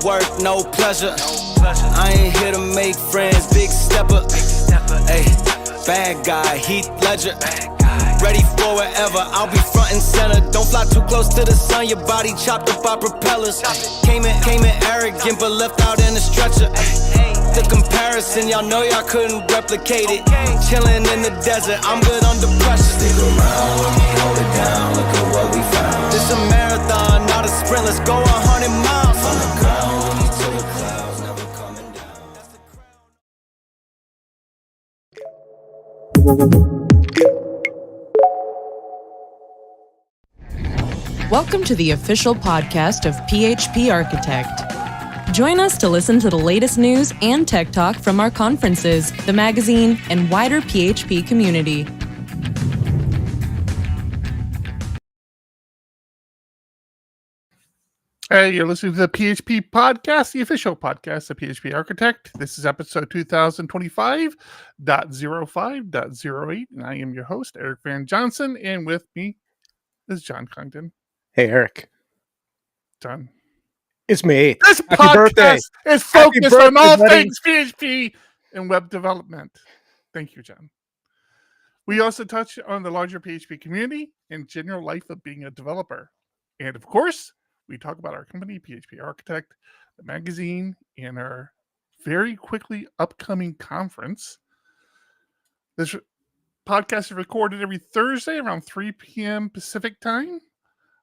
work, no pleasure. I ain't here to make friends, big stepper. Hey, bad guy, Heath Ledger. Ready for wherever, I'll be front and center. Don't fly too close to the sun, your body chopped up by propellers. Came in arrogant, but left out in a stretcher. The comparison, y'all know y'all couldn't replicate it. Chilling in the desert, I'm good under pressure. Stick around, let me hold it down, look at what we found. This a marathon, not a sprint, let's go 100 miles. From the ground, let me to the clouds, never coming down. That's the crown. Welcome to the official podcast of PHP Architect. Join us to listen to the latest news and tech talk from our conferences, the magazine, and wider PHP community. Hey, you're listening to the PHP Podcast, the official podcast of PHP Architect. This is episode 2025.05.08, and I am your host, Eric Van Johnson, and with me is John Congdon. Hey, Eric. John. It's May 8th. This Happy podcast birthday. is focused birthday, on all buddy. things PHP and web development. Thank you, John. We also touch on the larger PHP community and general life of being a developer. And of course, we talk about our company, PHP Architect, the magazine, and our very quickly upcoming conference. This podcast is recorded every Thursday around 3 p.m. Pacific time.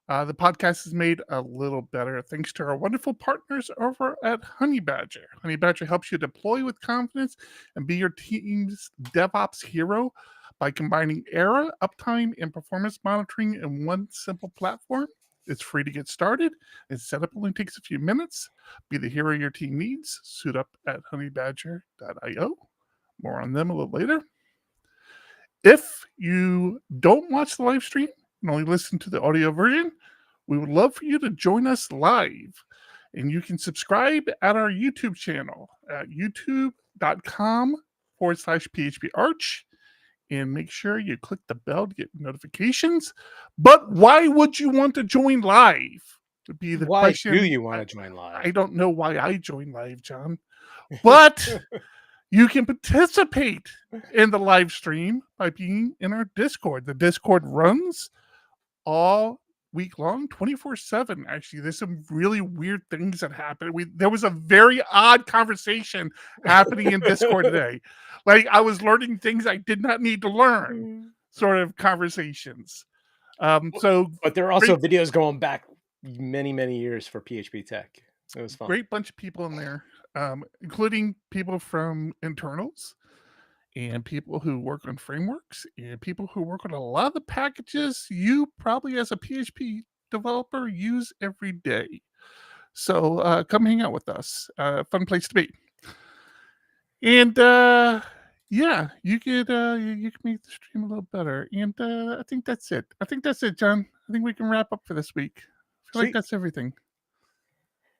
The podcast is made a little better thanks to our wonderful partners over at Honey Badger. Honey Badger helps you deploy with confidence and be your team's DevOps hero by combining error, uptime, and performance monitoring in one simple platform. It's free to get started, and setup only takes a few minutes. Be the hero your team needs. Suit up at honeybadger.io. More on them a little later. If you don't watch the live stream and only listen to the audio version, we would love for you to join us live. And you can subscribe at our YouTube channel at youtube.com/PHP Arch. And make sure you click the bell to get notifications. But why would you want to join live? Would be the question. Why do you want to join live? I don't know why I join live, John. But you can participate in the live stream by being in our Discord. The Discord runs all week long, 24/7. Actually, there's some really weird things that happen. There was a very odd conversation happening in Discord today. Like, I was learning things I did not need to learn, sort of conversations. But there are also videos going back many, many years for PHP Tech. It was fun. Great bunch of people in there, including people from internals and people who work on frameworks and people who work on a lot of the packages you probably as a PHP developer use every day. So come hang out with us. Fun place to be. And yeah, you could make the stream a little better. And I think that's it. John. I think we can wrap up for this week. I feel like that's everything.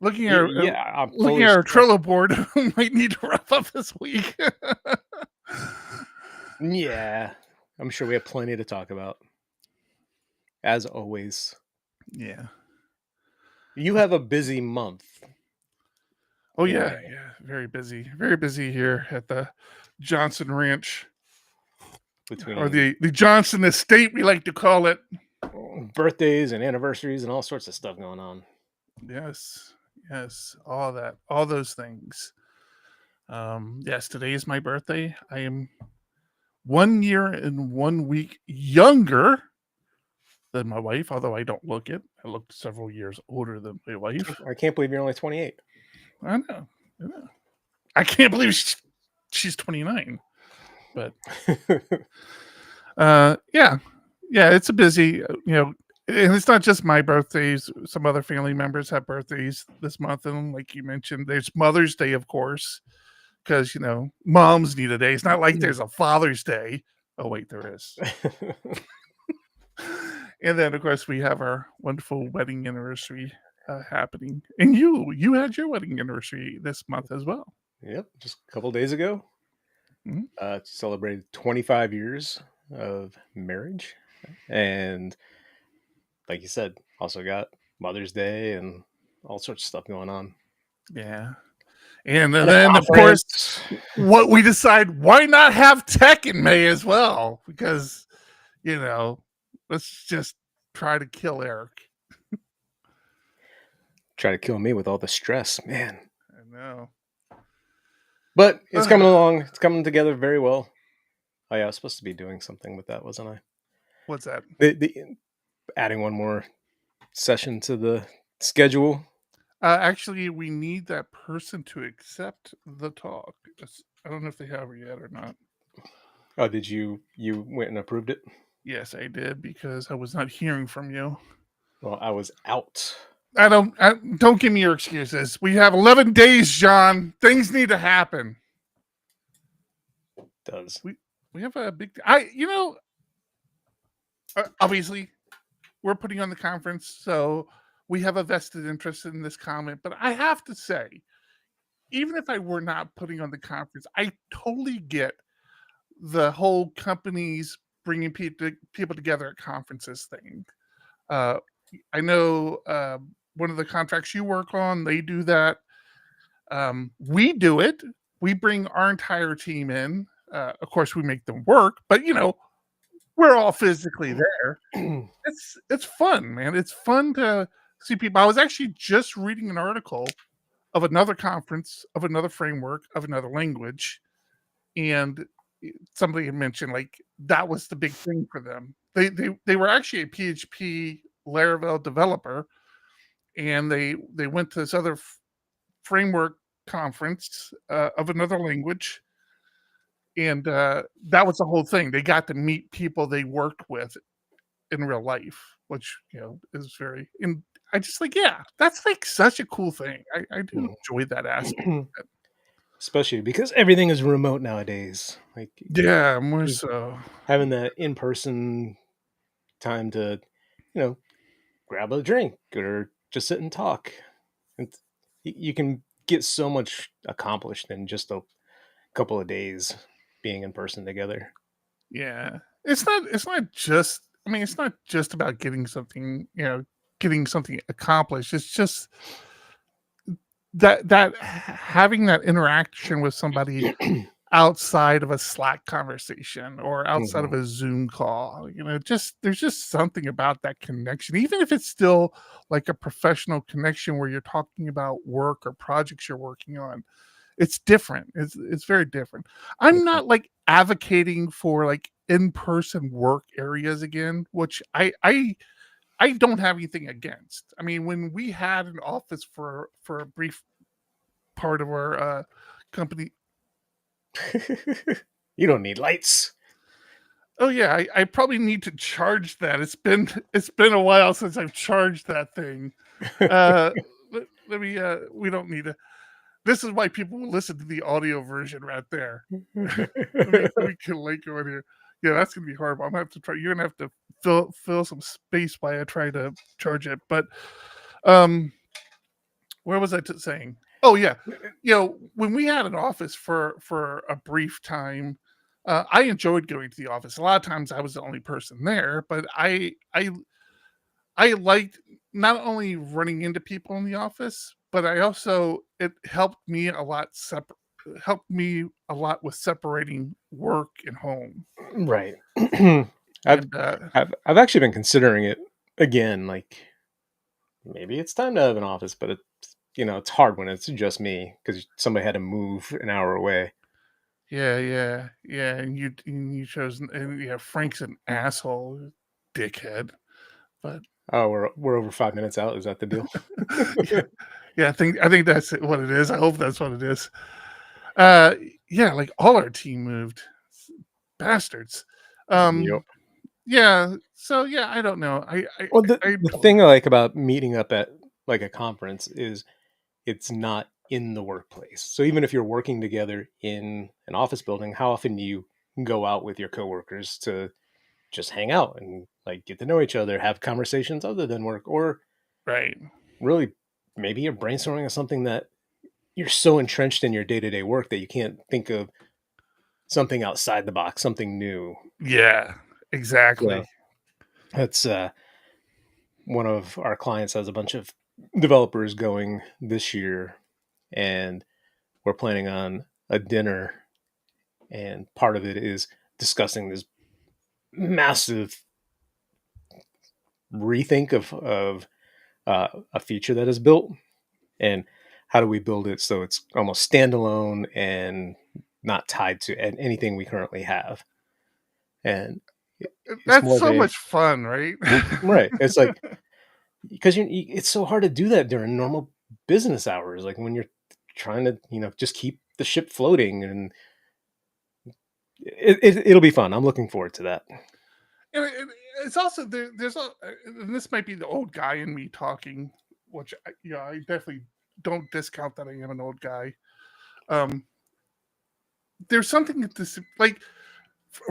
Looking at our Trello board, we might need to wrap up this week. Yeah, I'm sure we have plenty to talk about. As always. Yeah. You have a busy month. Oh, yeah. Very busy. Very busy here at the Johnson Ranch. Or the Johnson Estate, we like to call it. Birthdays and anniversaries and all sorts of stuff going on. Yes. All that. All those things. Yes, today is my birthday. I am 1 year and 1 week younger than my wife, although I don't look it. I look several years older than my wife. I can't believe you're only 28. I know. I can't believe she's 29. But yeah, it's a busy, and it's not just my birthdays. Some other family members have birthdays this month, and like you mentioned, there's Mother's Day, of course, because moms need a day. It's not like there's a Father's Day. Oh wait, there is. And then, of course, we have our wonderful wedding anniversary happening. And you had your wedding anniversary this month as well. Yep, just a couple days ago. Mm-hmm. Celebrated 25 years of marriage. And like you said, also got Mother's Day and all sorts of stuff going on. Yeah. And then, of course, what we decide, why not have tech in May as well? Because, let's just try to kill Eric. Try to kill me with all the stress, man. I know. But it's coming along. It's coming together very well. Oh, yeah, I was supposed to be doing something with that, wasn't I? What's that? Adding one more session to the schedule. Actually, we need that person to accept the talk. I don't know if they have it yet or not. Oh, did you went and approved it? Yes, I did, because I was not hearing from you. Well, I was out. Don't give me your excuses. We have 11 days, John. Things need to happen. Does we have a big obviously we're putting on the conference, so we have a vested interest in this comment, but I have to say, even if I were not putting on the conference, I totally get the whole companies bringing people together at conferences thing. I know one of the contracts you work on, they do that. We do it. We bring our entire team in. Of course, we make them work, but we're all physically there. It's fun, man. It's fun to see people. I was actually just reading an article of another conference, of another framework, of another language, and somebody had mentioned like that was the big thing for them. They were actually a PHP Laravel developer, and they went to this other framework conference of another language, and that was the whole thing. They got to meet people they worked with in real life, which is very. And I just that's like such a cool thing. I do enjoy that aspect. Especially because everything is remote nowadays. Like More so having that in-person time to, grab a drink or just sit and talk. And you can get so much accomplished in just a couple of days being in person together. Yeah, it's not just. I mean, it's not just about getting something accomplished. It's just that having that interaction with somebody outside of a Slack conversation or outside of a Zoom call, there's just something about that connection, even if it's still like a professional connection where you're talking about work or projects you're working on. It's different. It's very different. I'm not like advocating for like in-person work areas again, which I don't have anything against. I mean, when we had an office for a brief part of our company. You don't need lights. Oh yeah, I probably need to charge that. It's been a while since I've charged that thing. Let me. We don't need to. This is why people will listen to the audio version right there. let me get a link over here. Yeah, that's gonna be horrible. I'm gonna have to try. You're gonna have to fill some space while I try to charge it. But where was I saying? Oh yeah, when we had an office for a brief time, I enjoyed going to the office. A lot of times I was the only person there, but I liked not only running into people in the office, but it helped me a lot. Helped me a lot with separating work and home. Right. I've actually been considering it again. Like maybe it's time to have an office, but it's hard when it's just me because somebody had to move an hour away. Yeah. And you chose, and Frank's an asshole, dickhead. But we're over 5 minutes out. Is that the deal? I think that's what it is. I hope that's what it is. Like all our team moved, bastards. Yep. Yeah. So I don't know. The thing I like about meeting up at like a conference is it's not in the workplace. So even if you're working together in an office building, how often do you go out with your coworkers to just hang out and like get to know each other, have conversations other than work, or really maybe you're brainstorming on something that you're so entrenched in your day-to-day work that you can't think of something outside the box, something new. Yeah, exactly. Yeah. That's one of our clients has a bunch of developers going this year and we're planning on a dinner, and part of it is discussing this massive rethink of a feature that is built, and how do we build it so it's almost standalone and not tied to anything we currently have. And it's That's more so much fun, right? right. It's like, because it's so hard to do that during normal business hours, like when you're trying to just keep the ship floating, and it'll be fun. I'm looking forward to that. And it's also and this might be the old guy in me talking, which I definitely don't discount that I am an old guy. There's something that this, like,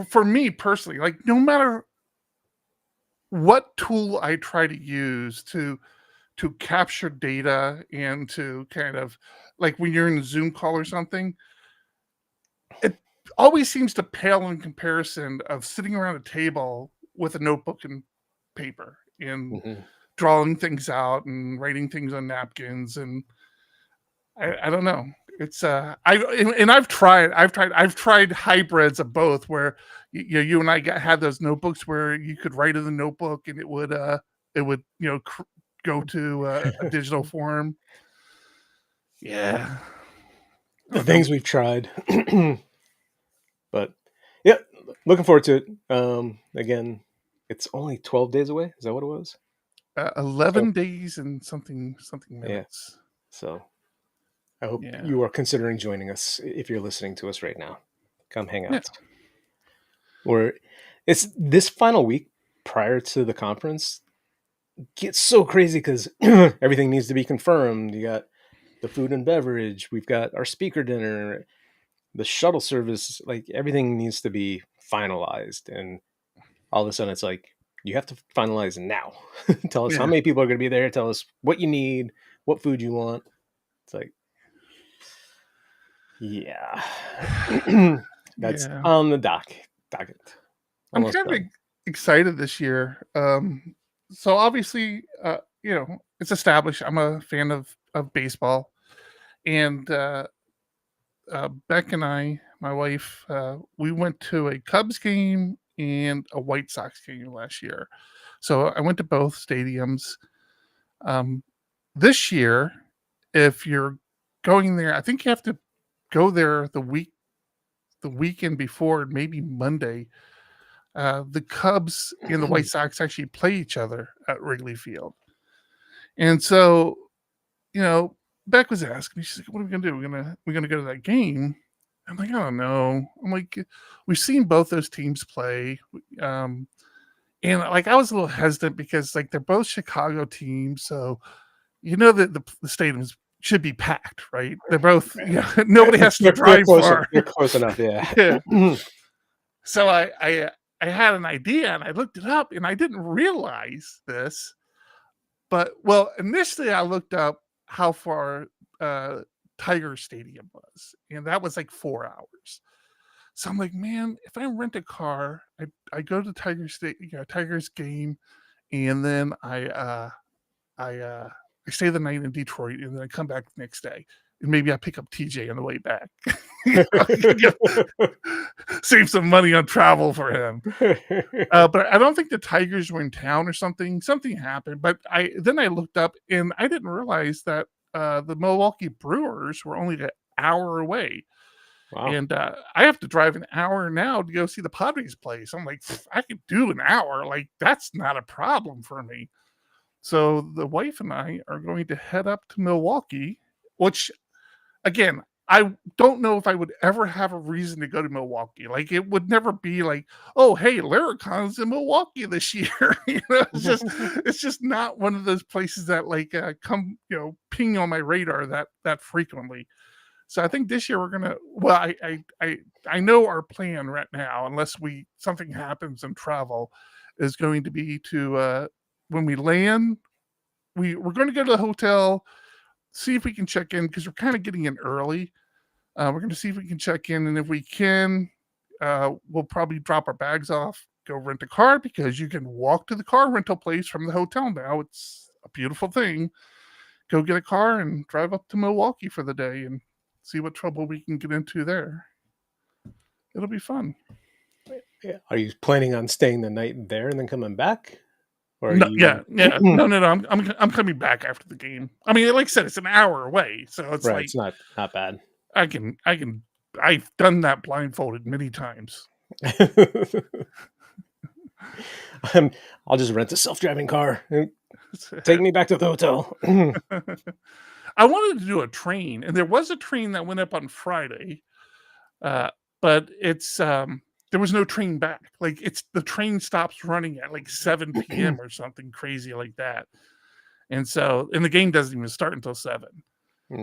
for me personally, like, no matter what tool I try to use to capture data and to kind of, like, when you're in a Zoom call or something, it always seems to pale in comparison of sitting around a table with a notebook and paper and drawing things out and writing things on napkins. And I don't know. It's I've tried hybrids of both, where you and I had those notebooks where you could write in the notebook and it would go to a digital form. Yeah, The things we've tried. But yeah, looking forward to it. Again, it's only 12 days away. Is that what it was? 11 days and something minutes. Yeah. So I hope you are considering joining us if you're listening to us right now. Come hang out. Yeah. Or it's this final week prior to the conference gets so crazy because everything needs to be confirmed. You got the food and beverage. We've got our speaker dinner, the shuttle service. Like, everything needs to be finalized. And all of a sudden it's like, you have to finalize now. Tell us how many people are going to be there. Tell us what you need, what food you want. It's like, yeah. That's on the docket. I'm kind of excited this year. So obviously, it's established I'm a fan of baseball, and Beck and I, my wife, we went to a Cubs game and a White Sox game last year. So I went to both stadiums. This year, if you're going there, I think you have to go there the weekend before, maybe Monday. The Cubs and the White Sox actually play each other at Wrigley Field. And so, Beck was asking me, she's like, what are we going to do? We're going to go to that game. I'm like, I don't know. I'm like, we've seen both those teams play. And like, I was a little hesitant because, like, they're both Chicago teams. So, that the stadiums should be packed, right? They're both, nobody has to drive far. They're close enough, yeah. So I had an idea and I looked it up, and I didn't realize this. But, well, initially I looked up how far Tiger Stadium was, and that was like 4 hours. So I'm like, man, if I rent a car, I go to Tiger's game, and then I stay the night in Detroit, and then I come back the next day, and maybe I pick up TJ on the way back. Save some money on travel for him. But I don't think the Tigers were in town or something. Something happened. But I looked up, and I didn't realize that the Milwaukee Brewers were only an hour away. Wow. And I have to drive an hour now to go see the Padres play. So I'm like, I could do an hour. Like, that's not a problem for me. So the wife and I are going to head up to Milwaukee, which, again, I don't know if I would ever have a reason to go to Milwaukee. Like, it would never be like, oh, hey, Laracon's in Milwaukee this year. It's just not one of those places that like come, ping on my radar that frequently. So I think this year we're gonna. Well, I know our plan right now, unless something happens in travel, is going to be to when we land, we're going to go to the hotel, see if we can check in, because we're kind of getting in early. We're going to see if we can check in, and if we can, we'll probably drop our bags off, go rent a car, because you can walk to the car rental place from the hotel now. It's a beautiful thing. go get a car and drive up to Milwaukee for the day and see what trouble we can get into there. It'll be fun. Yeah. Are you planning on staying the night there and then coming back? Or are No, you... yeah. No. I'm coming back after the game. I mean, like I said, it's an hour away, so it's right. like It's not bad. I've done that blindfolded many times. I'll just rent a self-driving car. Take me back to the hotel. I wanted to do a train, and there was a train that went up on Friday, but it's there was no train back. Like the train stops running at like 7 p.m. or something crazy like that, and the game doesn't even start until 7.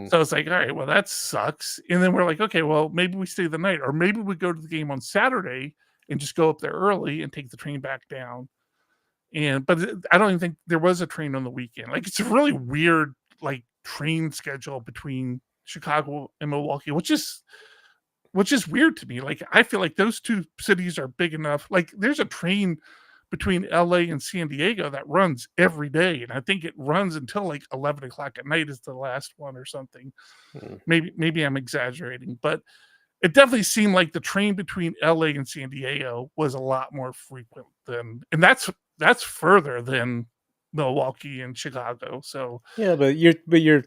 So it's like, all right, well that sucks. And then we're like, okay, well maybe we stay the night, or maybe we go to the game on Saturday and just go up there early and take the train back down. But I don't even think there was a train on the weekend. Like it's a really weird like train schedule between Chicago and Milwaukee, which is weird to me. Like I feel like those two cities are big enough. Like there's a train between LA and San Diego that runs every day, and I think it runs until like 11 o'clock at night is the last one or something. Maybe I'm exaggerating, but it definitely seemed like the train between LA and San Diego was a lot more frequent and that's further than Milwaukee and Chicago. So yeah, but you're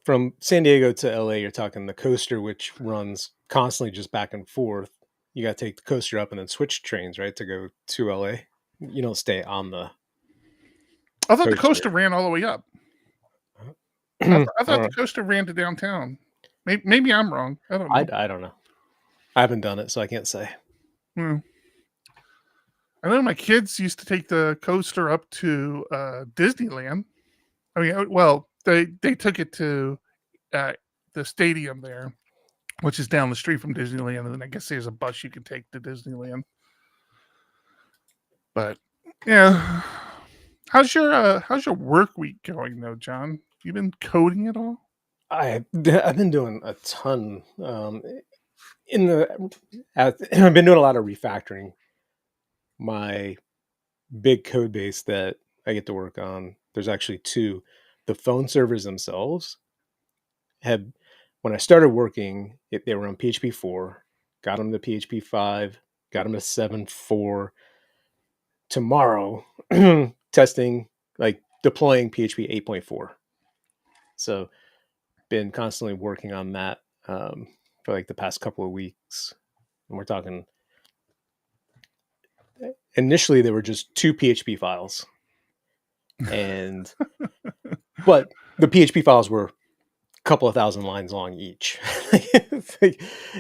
from San Diego to LA, you're talking the coaster, which runs constantly just back and forth. You got to take the coaster up and then switch trains, right, to go to LA. You don't stay on the... I thought the coaster ran all the way up. I thought the coaster ran to downtown. Maybe I'm wrong. I don't know. I don't know. I haven't done it, so I can't say. I know my kids used to take the coaster up to Disneyland. I mean, well, they took it to the stadium there, which is down the street from Disneyland, and then I guess there's a bus you can take to Disneyland. But yeah, how's your work week going though, John? You been coding at all? I've been doing a ton. I've been doing a lot of refactoring. My big code base that I get to work on, there's actually 2. The phone servers themselves when I started working, they were on PHP 4, got them to PHP 5, got them to 7.4. Tomorrow, testing, like deploying PHP 8.4. So been constantly working on that for like the past couple of weeks. And we're talking, initially there were just 2 PHP files, but the PHP files were a couple of thousand lines long each.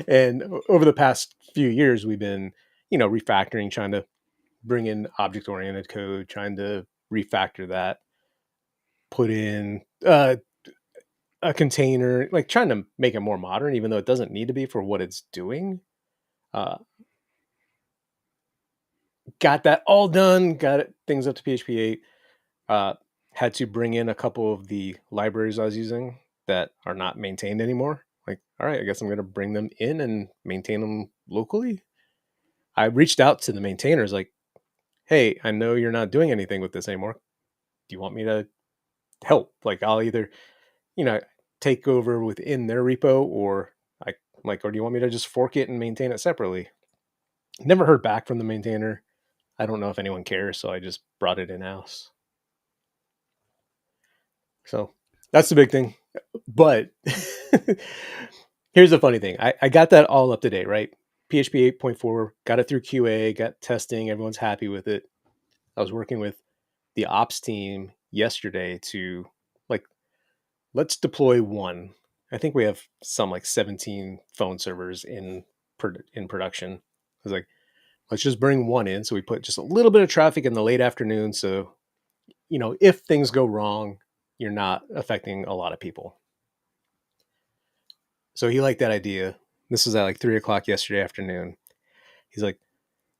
And over the past few years, we've been, refactoring, trying to bring in object-oriented code, trying to refactor that, put in a container, like trying to make it more modern, even though it doesn't need to be for what it's doing. Got that all done, things up to PHP 8. Had to bring in a couple of the libraries I was using that are not maintained anymore. Like, all right, I guess I'm going to bring them in and maintain them locally. I reached out to the maintainers like, hey, I know you're not doing anything with this anymore. Do you want me to help? Like, I'll either, take over within their repo, or or do you want me to just fork it and maintain it separately? Never heard back from the maintainer. I don't know if anyone cares, so I just brought it in-house. So that's the big thing. But here's the funny thing. I got that all up to date, right? PHP 8.4, got it through QA, got testing, everyone's happy with it. I was working with the ops team yesterday to let's deploy one. I think we have some 17 phone servers in production. I was like, let's just bring one in. So we put just a little bit of traffic in the late afternoon. So, if things go wrong, you're not affecting a lot of people. So he liked that idea. This was at 3 o'clock yesterday afternoon. He's like,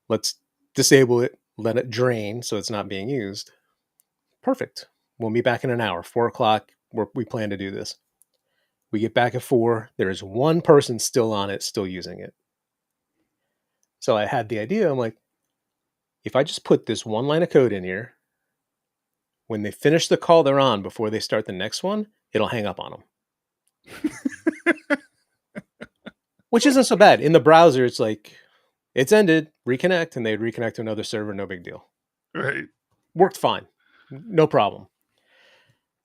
let's disable it, let it drain so it's not being used. Perfect. We'll be back in an hour, 4 o'clock. We plan to do this. We get back at 4. There is one person still on it, still using it. So I had the idea. I'm like, if I just put this one line of code in here, when they finish the call they're on before they start the next one, it'll hang up on them. Which isn't so bad. In the browser, it's like, it's ended, reconnect, and they'd reconnect to another server, no big deal. Right. Worked fine. No problem.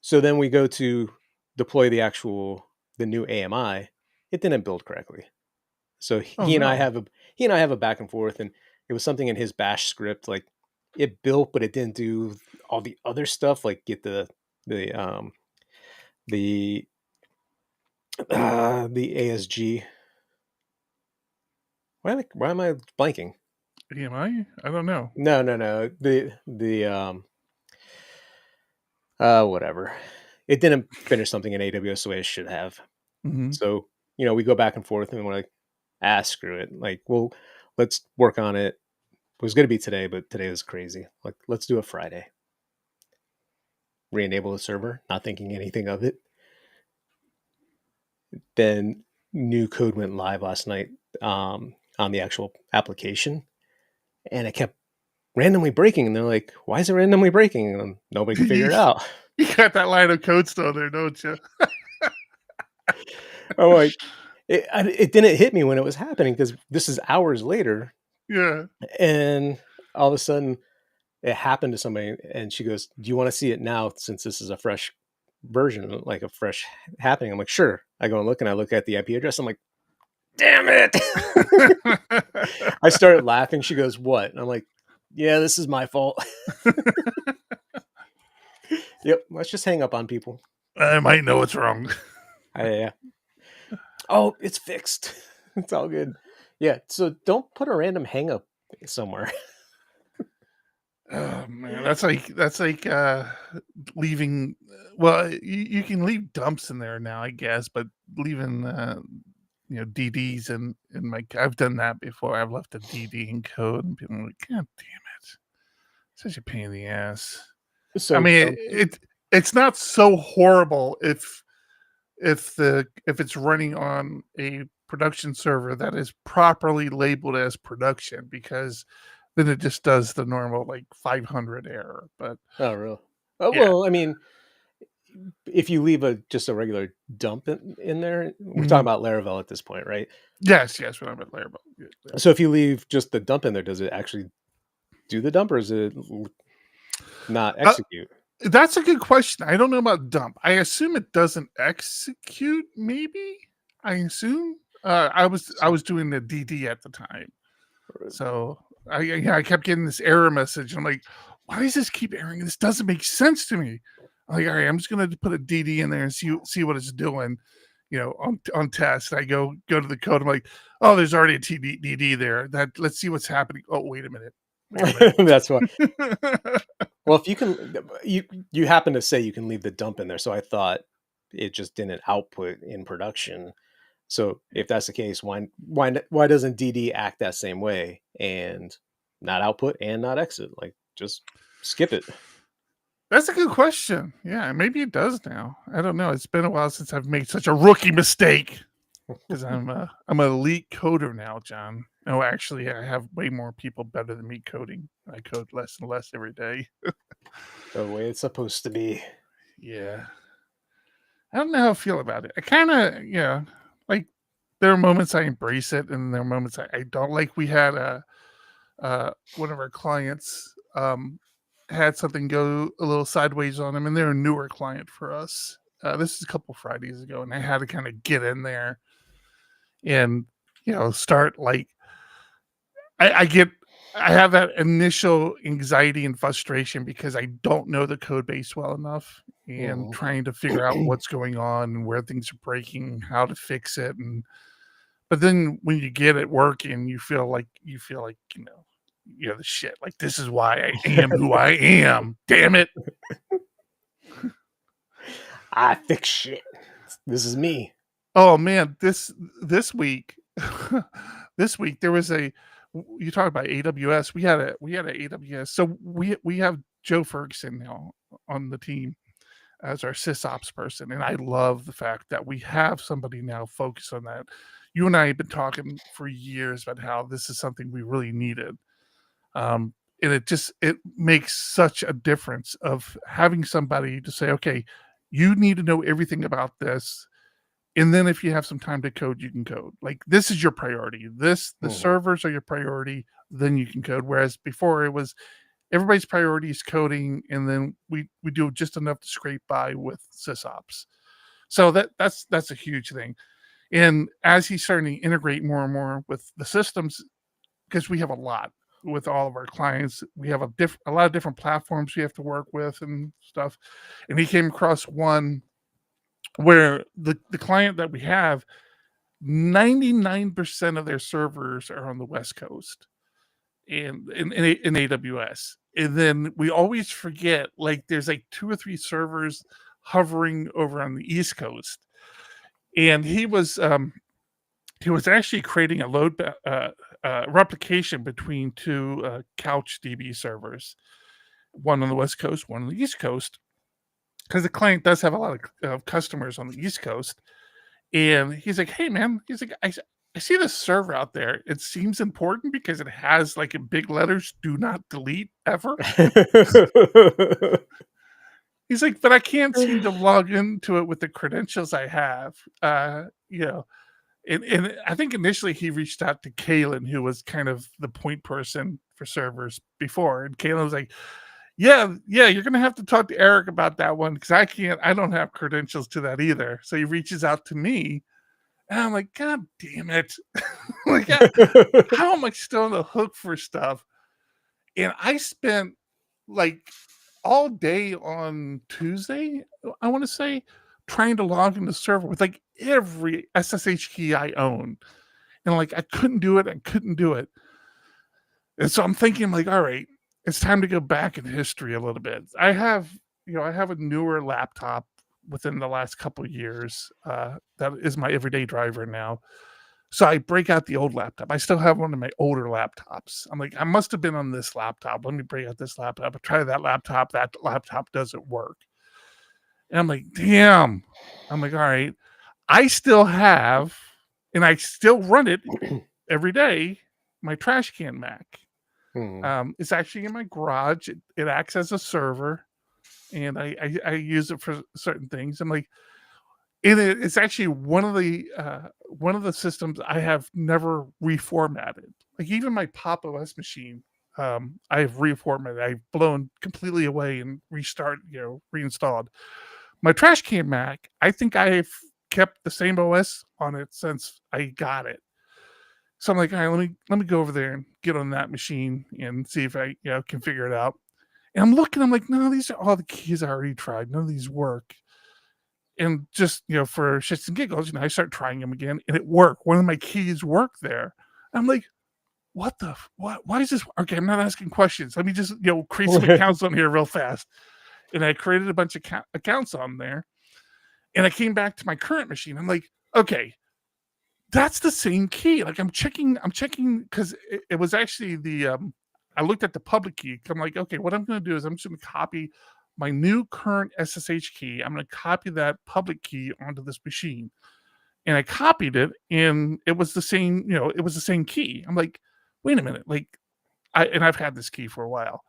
So then we go to deploy the new AMI. It didn't build correctly. So he and I have a back and forth, and it was something in his bash script, like it built, but it didn't do all the other stuff, like get the ASG. Why am I blanking? AMI? I don't know. No. Whatever. It didn't finish something in AWS the way it should have. Mm-hmm. So, we go back and forth, and we're like, screw it. Like, well, let's work on it. It was going to be today, but today was crazy. Like, let's do it Friday. Re-enable the server, not thinking anything of it. Then new code went live last night on the actual application, and it kept randomly breaking. And they're like, why is it randomly breaking? And nobody can figure it out. You got that line of code still there, don't you? I'm like, it didn't hit me when it was happening, because this is hours later. Yeah. And all of a sudden it happened to somebody, and she goes, do you want to see it now, since this is a fresh version, like a fresh happening? I'm like, sure. I go and look, and I look at the IP address. I'm like, damn it. I started laughing. She goes, what? And I'm like, yeah, this is my fault. Yep. Let's just hang up on people. I might know what's wrong. Yeah. Oh, it's fixed. It's all good. Yeah. So don't put a random hang up somewhere. Oh man, that's like leaving. Well, you can leave dumps in there now, I guess, but leaving DDs in my. I've done that before. I've left a DD in code, and people are like, God damn it, such a pain in the ass. So I mean, it's not so horrible if it's running on a production server that is properly labeled as production, because then it just does the normal like 500 error. But oh, really? Oh, yeah. Well, I mean, if you leave just a regular dump in there, we're talking about Laravel at this point, right? Yes, we're talking about Laravel. Yeah. So if you leave just the dump in there, does it actually do the dump, or is it not execute? That's a good question. I don't know about dump. I assume it doesn't execute. Maybe I assume. I was doing the DD at the time, so I kept getting this error message. I'm like, why does this keep erroring? This doesn't make sense to me. I'm like, all right, I'm just gonna put a DD in there and see what it's doing, on test. I go to the code. I'm like, oh, there's already a DD there. Let's see what's happening. Oh, wait a minute. That's why. Well, if you can, you happen to say you can leave the dump in there, so I thought it just didn't output in production. So if that's the case, why doesn't DD act that same way and not output and not exit? Like, just skip it. That's a good question. Yeah, maybe it does now. I don't know. It's been a while since I've made such a rookie mistake, because I'm an elite coder now, John. No, actually, I have way more people better than me coding. I code less and less every day. The way it's supposed to be. Yeah. I don't know how I feel about it. I kind of, like, there are moments I embrace it, and there are moments I don't. Like, we had one of our clients had something go a little sideways on them, and they're a newer client for us. This is a couple Fridays ago, and I had to kind of get in there and, start like, I have that initial anxiety and frustration because I don't know the code base well enough, and trying to figure out what's going on and where things are breaking, how to fix it. But then when you get it working, you feel like the shit. Like, this is why I am who I am. Damn it. I fix shit. This is me. Oh man, this week there was you talk about AWS. We had a AWS. So we have Joe Ferguson now on the team as our sysops person, and I love the fact that we have somebody now focused on that. You and I have been talking for years about how this is something we really needed. And it makes such a difference of having somebody to say, okay, you need to know everything about this. And then if you have some time to code, you can code. Like, this is your priority. The servers are your priority, then you can code. Whereas before it was everybody's priority is coding, and then we do just enough to scrape by with sysops. So that's a huge thing. And as he's starting to integrate more and more with the systems, because we have a lot with all of our clients, we have a lot of different platforms we have to work with and stuff. And he came across one where the client that we have, 99% of their servers are on the West Coast and in AWS. And then we always forget, like, there's like 2 or 3 servers hovering over on the East Coast. And he was actually creating a load replication between 2 CouchDB servers, one on the West Coast, one on the East Coast, because the client does have a lot of customers on the East Coast. And he's like, hey, man, he's like, I see this server out there. It seems important because it has, like, in big letters, do not delete ever. He's like, but I can't seem to log into it with the credentials I have. And I think initially he reached out to Kalen, who was kind of the point person for servers before. And Kalen was like, yeah, you're going to have to talk to Eric about that one, because I don't have credentials to that either. So he reaches out to me, and I'm like, God damn it. Like, how am I still on the hook for stuff? And I spent like all day on Tuesday, I want to say, trying to log into the server with like every SSH key I own. And like, I couldn't do it. And so I'm thinking, like, all right, it's time to go back in history a little bit. I have a newer laptop within the last couple of years that is my everyday driver now. So I break out the old laptop. I still have one of my older laptops. I'm like, I must have been on this laptop. Let me break out this laptop. I try that laptop. That laptop doesn't work. And I'm like, damn. I'm like, all right. I still have, and I still run it every day, my trash can Mac. It's actually in my garage. It acts as a server, and I use it for certain things. I'm like, it's actually one of the systems I have never reformatted. Like, even my Pop OS machine, I've reformatted. I've blown completely away and reinstalled. My trash can Mac, I think I've kept the same OS on it since I got it. So I'm like, all right, let me go over there and get on that machine and see if I can figure it out. And I'm looking, I'm like, no, these are all the keys I already tried. None of these work. And just, for shits and giggles, I start trying them again, and it worked. One of my keys worked there. I'm like, what? Why is this? Okay, I'm not asking questions. Let me just, create some accounts on here real fast. And I created a bunch of accounts on there. And I came back to my current machine. I'm like, okay, that's the same key. Like, I'm checking because it was actually I looked at the public key. I'm like, okay, what I'm going to do is I'm just going to copy my new current SSH key. I'm going to copy that public key onto this machine. And I copied it, and it was the same, it was the same key. I'm like, wait a minute. Like, I've had this key for a while.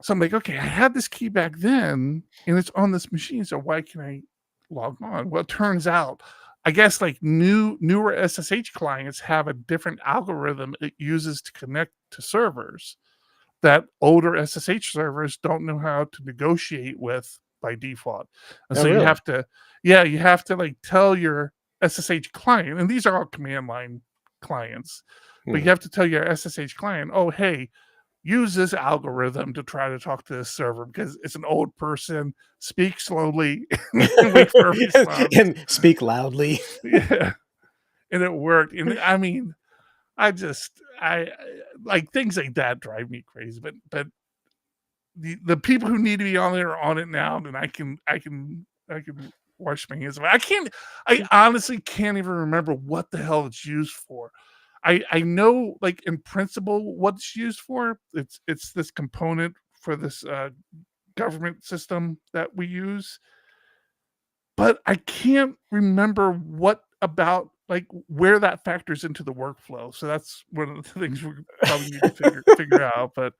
So I'm like, okay, I had this key back then, and it's on this machine. So why can I log on? Well, it turns out, I guess, like, newer SSH clients have a different algorithm it uses to connect to servers that older SSH servers don't know how to negotiate with by default. And so you have to like tell your SSH client, and these are all command line clients, but you have to tell your SSH client, oh, hey, use this algorithm to try to talk to this server because it's an old person. Speak slowly and wait for a response. And speak loudly. Yeah. And it worked. And I mean, I like, things like that drive me crazy. But the people who need to be on there are on it now, and I can wash my hands of it. I honestly can't even remember what the hell it's used for. I know, like, in principle what it's used for. It's this component for this government system that we use, but I can't remember what about, like, where that factors into the workflow. So that's one of the things we probably need to figure out. But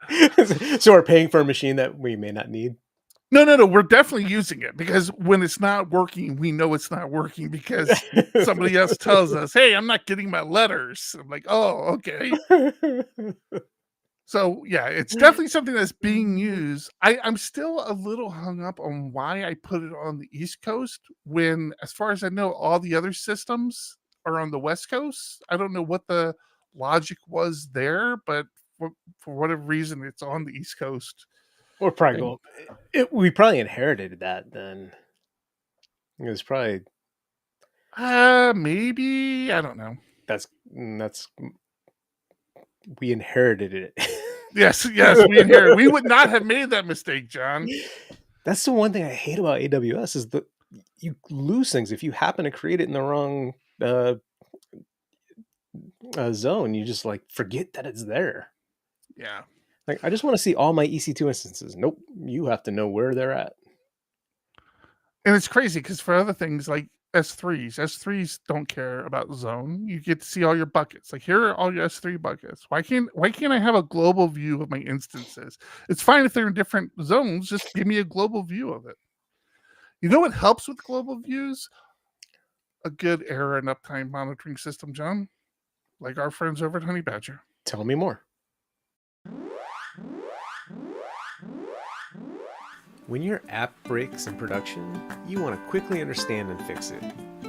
so we're paying for a machine that we may not need. No. We're definitely using it because when it's not working, we know it's not working because somebody else tells us, "Hey, I'm not getting my letters." I'm like, "Oh, okay." So yeah, it's definitely something that's being used. I'm still a little hung up on why I put it on the East Coast when, as far as I know, all the other systems are on the West Coast. I don't know what the logic was there, but for whatever reason, it's on the East Coast. We're probably And going. We probably inherited that then. It was probably maybe I don't know. that's we inherited it. Yes, we inherited. We would not have made that mistake, John. That's the one thing I hate about AWS is that you lose things if you happen to create it in the wrong zone. You just like forget that it's there. Yeah. Like I just want to see all my EC2 instances. Nope, you have to know where they're at. And it's crazy because for other things like S3s don't care about zone. You get to see all your buckets. Like here are all your S3 buckets. Why can't I have a global view of my instances? It's fine if they're in different zones. Just give me a global view of it. You know what helps with global views? A good error and uptime monitoring system, John. Like our friends over at Honey Badger. Tell me more. When your app breaks in production, you want to quickly understand and fix it,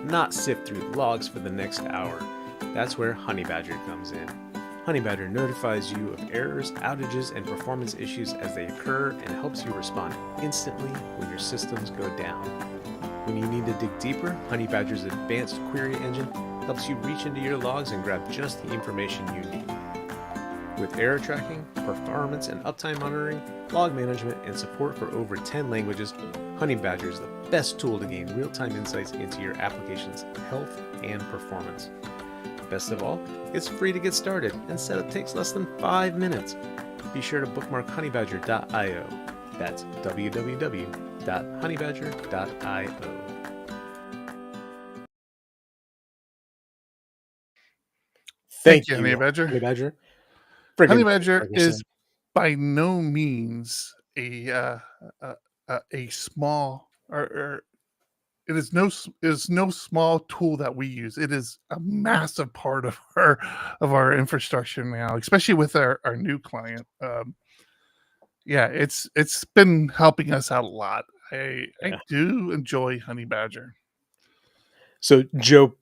not sift through the logs for the next hour. That's where Honey Badger comes in. Honey Badger notifies you of errors, outages, and performance issues as they occur and helps you respond instantly when your systems go down. When you need to dig deeper, Honey Badger's advanced query engine helps you reach into your logs and grab just the information you need. With error tracking, performance and uptime monitoring, log management, and support for over 10 languages, Honey Badger is the best tool to gain real-time insights into your application's health and performance. Best of all, it's free to get started, and setup takes less than 5 minutes. Be sure to bookmark honeybadger.io. That's www.honeybadger.io. Thank you, Honey Badger. Honey Badger. Honey Badger is by no means a small or it is no small tool that we use. It is a massive part of our infrastructure now, especially with our new client. It's been helping us out a lot. I do enjoy Honey Badger. So Joe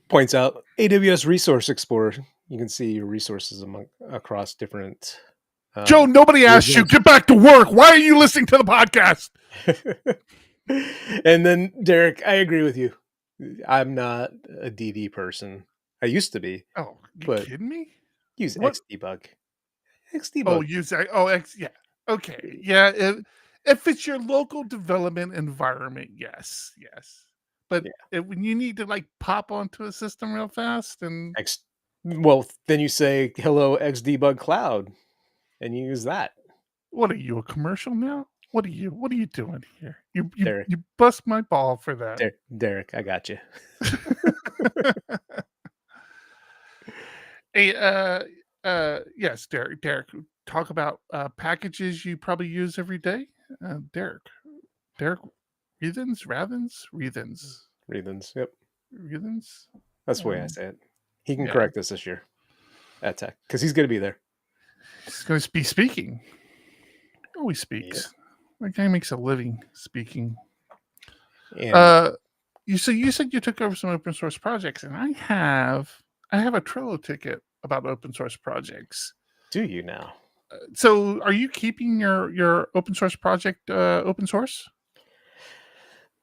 points out AWS Resource Explorer. You can see your resources across different. Joe, nobody asked you. Get back to work. Why are you listening to the podcast? And then Derek, I agree with you. I'm not a DD person. I used to be. Oh, you kidding me? Use Xdebug. Oh, use that. Oh, yeah. Okay. Yeah. If it's your local development environment, yes. But when you need to like pop onto a system real fast and well, then you say hello Xdebug Cloud, and you use that. What are you, a commercial now? What are you doing here? You bust my ball for that. Derek, I got you. Hey, yes, Derek, talk about packages you probably use every day. Derek, Reathens. Yep. Reathens. That's the way I say it. He can correct us this year at Tech because he's going to be there. He's going to be speaking. He always speaks. Yeah. That guy makes a living speaking. And you said you took over some open source projects, and I have a Trello ticket about open source projects. Do you now? So, are you keeping your open source project open source?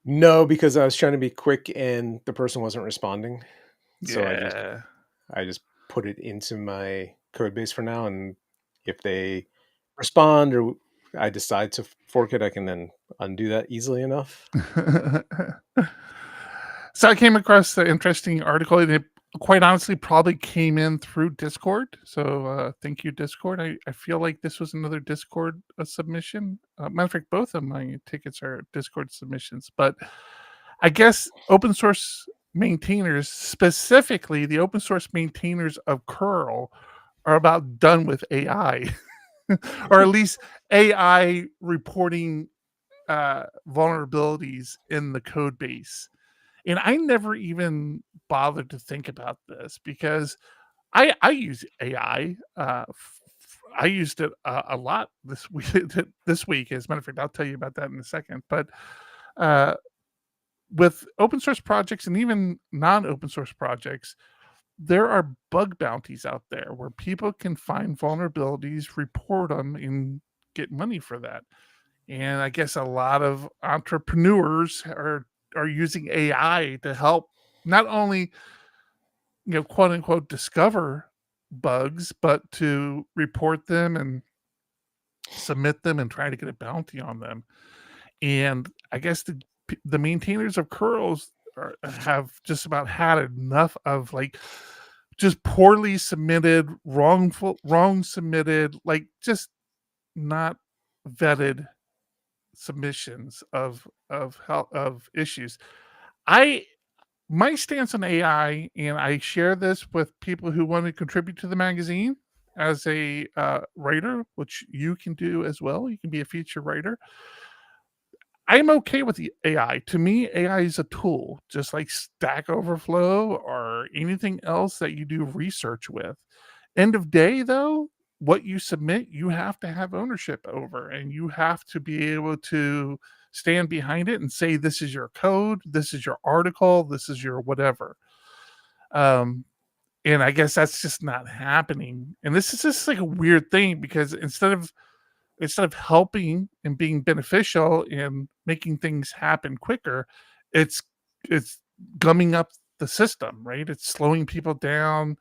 No, because I was trying to be quick, and the person wasn't responding. So I just put it into my code base for now, and if they respond or I decide to fork it, I can then undo that easily enough. So I came across an interesting article, and it quite honestly probably came in through Discord. So thank you, Discord. I feel like this was another Discord submission. Matter of fact, both of my tickets are Discord submissions. But I guess open source maintainers, specifically the open source maintainers of curl, are about done with AI. Or at least AI reporting vulnerabilities in the code base. And I never even bothered to think about this because I use AI. I used it a lot this week. This week, as a matter of fact, I'll tell you about that in a second. But uh, with open source projects and even non-open source projects, there are bug bounties out there where people can find vulnerabilities, report them, and get money for that. And I guess a lot of entrepreneurs are using AI to help not only, quote unquote, discover bugs, but to report them and submit them and try to get a bounty on them. And I guess the maintainers of curls have just about had enough of like just poorly submitted, wrong submitted, like just not vetted submissions of issues. My stance on AI, and I share this with people who want to contribute to the magazine as a writer, which you can do as well. You can be a feature writer. I'm okay with the AI. To me, AI is a tool, just like Stack Overflow or anything else that you do research with. End of day, though, what you submit, you have to have ownership over, and you have to be able to stand behind it and say, this is your code, this is your article, this is your whatever. And I guess that's just not happening. And this is just like a weird thing because instead of helping and being beneficial and making things happen quicker, it's gumming up the system, right? It's slowing people down.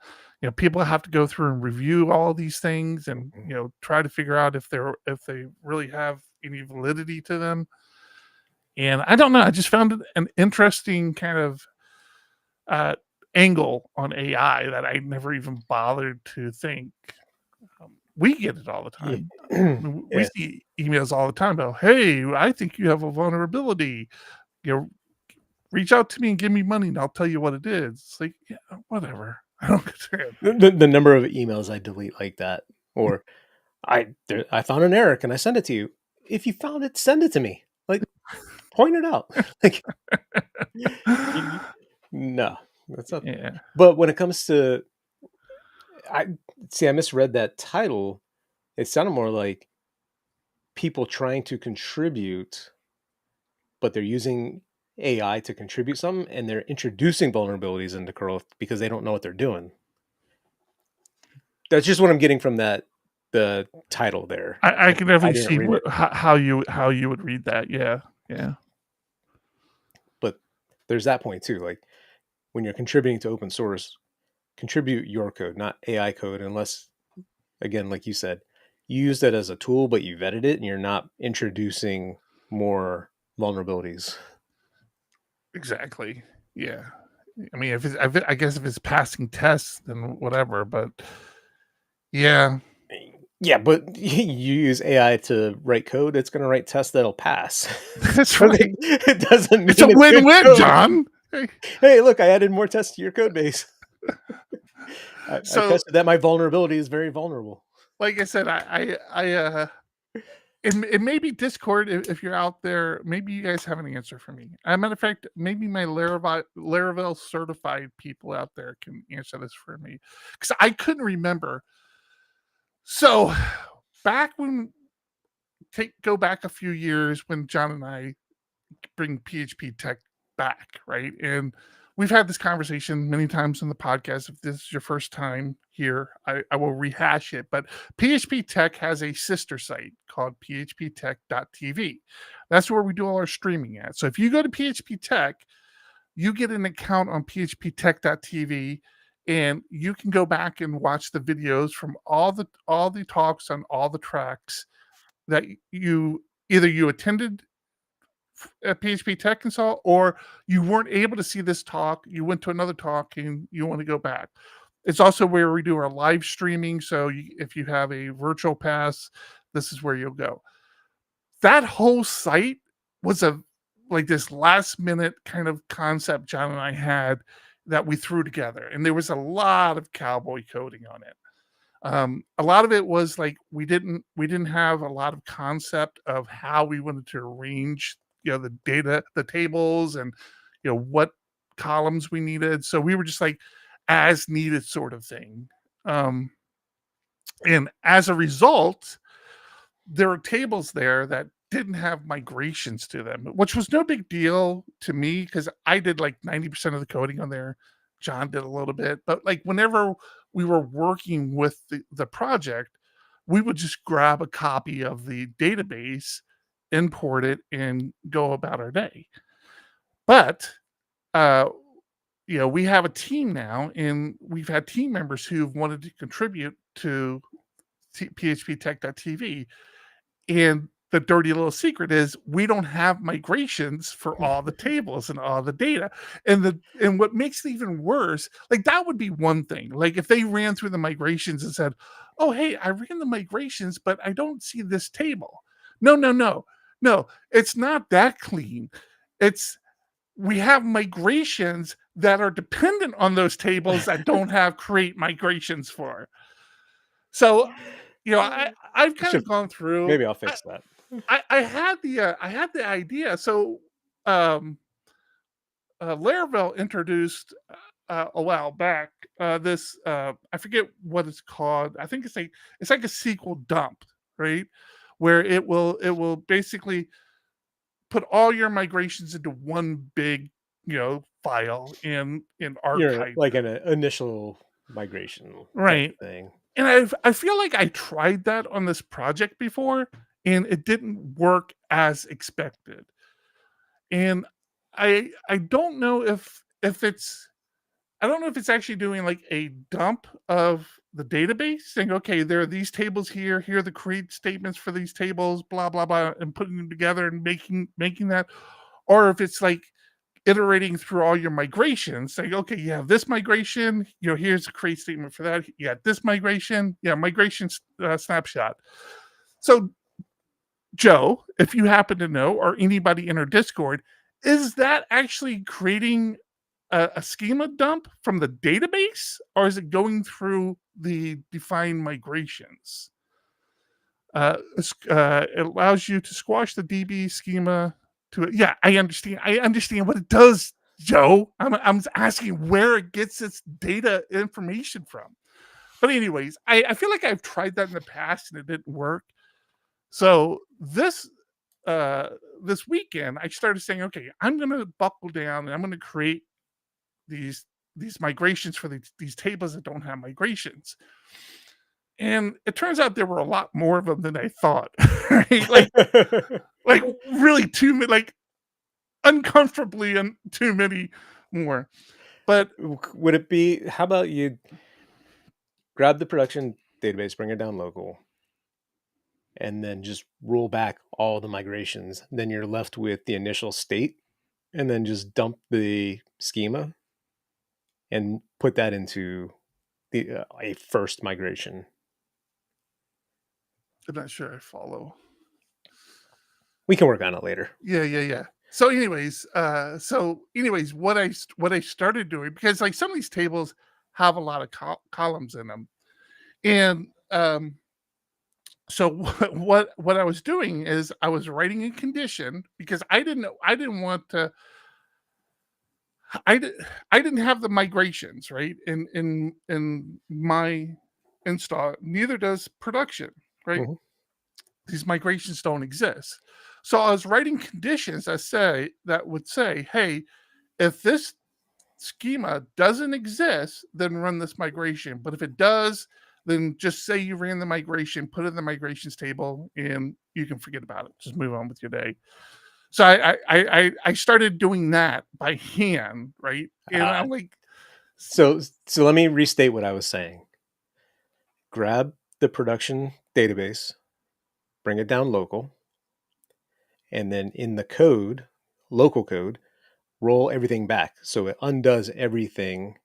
People have to go through and review all of these things and try to figure out if they really have any validity to them. And I don't know. I just found it an interesting kind of angle on AI that I never even bothered to think. We get it all the time. We see emails all the time about, hey, I think you have a vulnerability. Reach out to me and give me money and I'll tell you what it is. It's like, yeah, whatever. I don't understand. The number of emails I delete like that, or I found an error. Can I send it to you? If you found it, send it to me. Like, point it out. Like, no, that's not. Yeah. But when it comes to, I misread that title. It sounded more like people trying to contribute, but they're using AI to contribute something, and they're introducing vulnerabilities into curl because they don't know what they're doing. That's just what I'm getting from the title there. I can definitely see how you would read that. Yeah. But there's that point too. Like when you're contributing to open source, contribute your code, not AI code, unless, again, like you said, you use that as a tool, but you vetted it and you're not introducing more vulnerabilities. Exactly. Yeah. I mean, I guess if it's passing tests, then whatever. But yeah. Yeah, but you use AI to write code, it's going to write tests that'll pass. That's right. It doesn't mean it's a win-win, John. Hey, look, I added more tests to your code base. I tested that my vulnerability is very vulnerable. Like I said, it may be Discord if you're out there. Maybe you guys have an answer for me. As a matter of fact, maybe my Laravel certified people out there can answer this for me because I couldn't remember. So go back a few years when John and I bring PHP Tech back, right? And we've had this conversation many times in the podcast. If this is your first time here, I will rehash it. But PHP Tech has a sister site called phptech.tv. That's where we do all our streaming at. So if you go to PHP Tech, you get an account on phptech.tv, and you can go back and watch the videos from all the talks on all the tracks that you attended at PHP Tech Consult, or you weren't able to see this talk, you went to another talk and you want to go back. It's also where we do our live streaming. So if you have a virtual pass, this is where you'll go. That whole site was like this last minute kind of concept John and I had that we threw together. And there was a lot of cowboy coding on it. A lot of it was like we didn't have a lot of concept of how we wanted to arrange, the data, the tables, and what columns we needed. So we were just like as needed sort of thing. Um, and as a result, there are tables there that didn't have migrations to them, which was no big deal to me because I did like 90% of the coding on there. John did a little bit, but like whenever we were working with the project, we would just grab a copy of the database, import it, and go about our day. But uh, we have a team now, and we've had team members who've wanted to contribute to phptech.tv. And the dirty little secret is we don't have migrations for all the tables and all the data. And what makes it even worse, like that would be one thing. Like if they ran through the migrations and said, "Oh, hey, I ran the migrations, but I don't see this table." No, no, no. No, it's not that clean. It's we have migrations that are dependent on those tables that don't have create migrations for. So, I've kind of gone through. Maybe I'll fix that. I had the idea. So, um, Laravel introduced a while back this I forget what it's called. I think it's like a SQL dump, right? Where it will basically put all your migrations into one big file in archive. Like an initial migration type Right. thing. And I feel like I tried that on this project before, and it didn't work as expected. And I don't know if it's I don't know if it's actually doing like a dump of the database, saying, okay, there are these tables here. Here are the create statements for these tables, blah blah blah, and putting them together and making that, or if it's like iterating through all your migrations, saying, okay, you have this migration, here's a create statement for that. You got this migration, migration snapshot. So, Joe, if you happen to know, or anybody in our Discord, is that actually creating a schema dump from the database, or is it going through the defined migrations? It allows you to squash the DB schema to it. Yeah, I understand. I understand what it does, Joe. I'm asking where it gets its data information from. But anyways, I feel like I've tried that in the past and it didn't work. So this weekend, I started saying, okay, I'm going to buckle down and I'm going to create these migrations for these tables that don't have migrations. And it turns out there were a lot more of them than I thought. Right? Like really too many, like uncomfortably and too many more. But would it be? How about you grab the production database, bring it down local, and then just roll back all the migrations? Then you're left with the initial state, and then just dump the schema and put that into the a first migration. I'm not sure I follow. We can work on it later. Yeah. So anyways, what I started doing, because like some of these tables have a lot of columns in them, and so what I was doing is I was writing a condition because I didn't want to. I didn't have the migrations right in my install. Neither does production, right? Mm-hmm. These migrations don't exist. So I was writing conditions that would say, hey, if this schema doesn't exist, then run this migration. But if it does, then just say you ran the migration, put it in the migrations table, and you can forget about it. Just move on with your day. So I started doing that by hand, right? And I'm like, so let me restate what I was saying. Grab the production database, bring it down local, and then in the code, local code, roll everything back. So it undoes everything,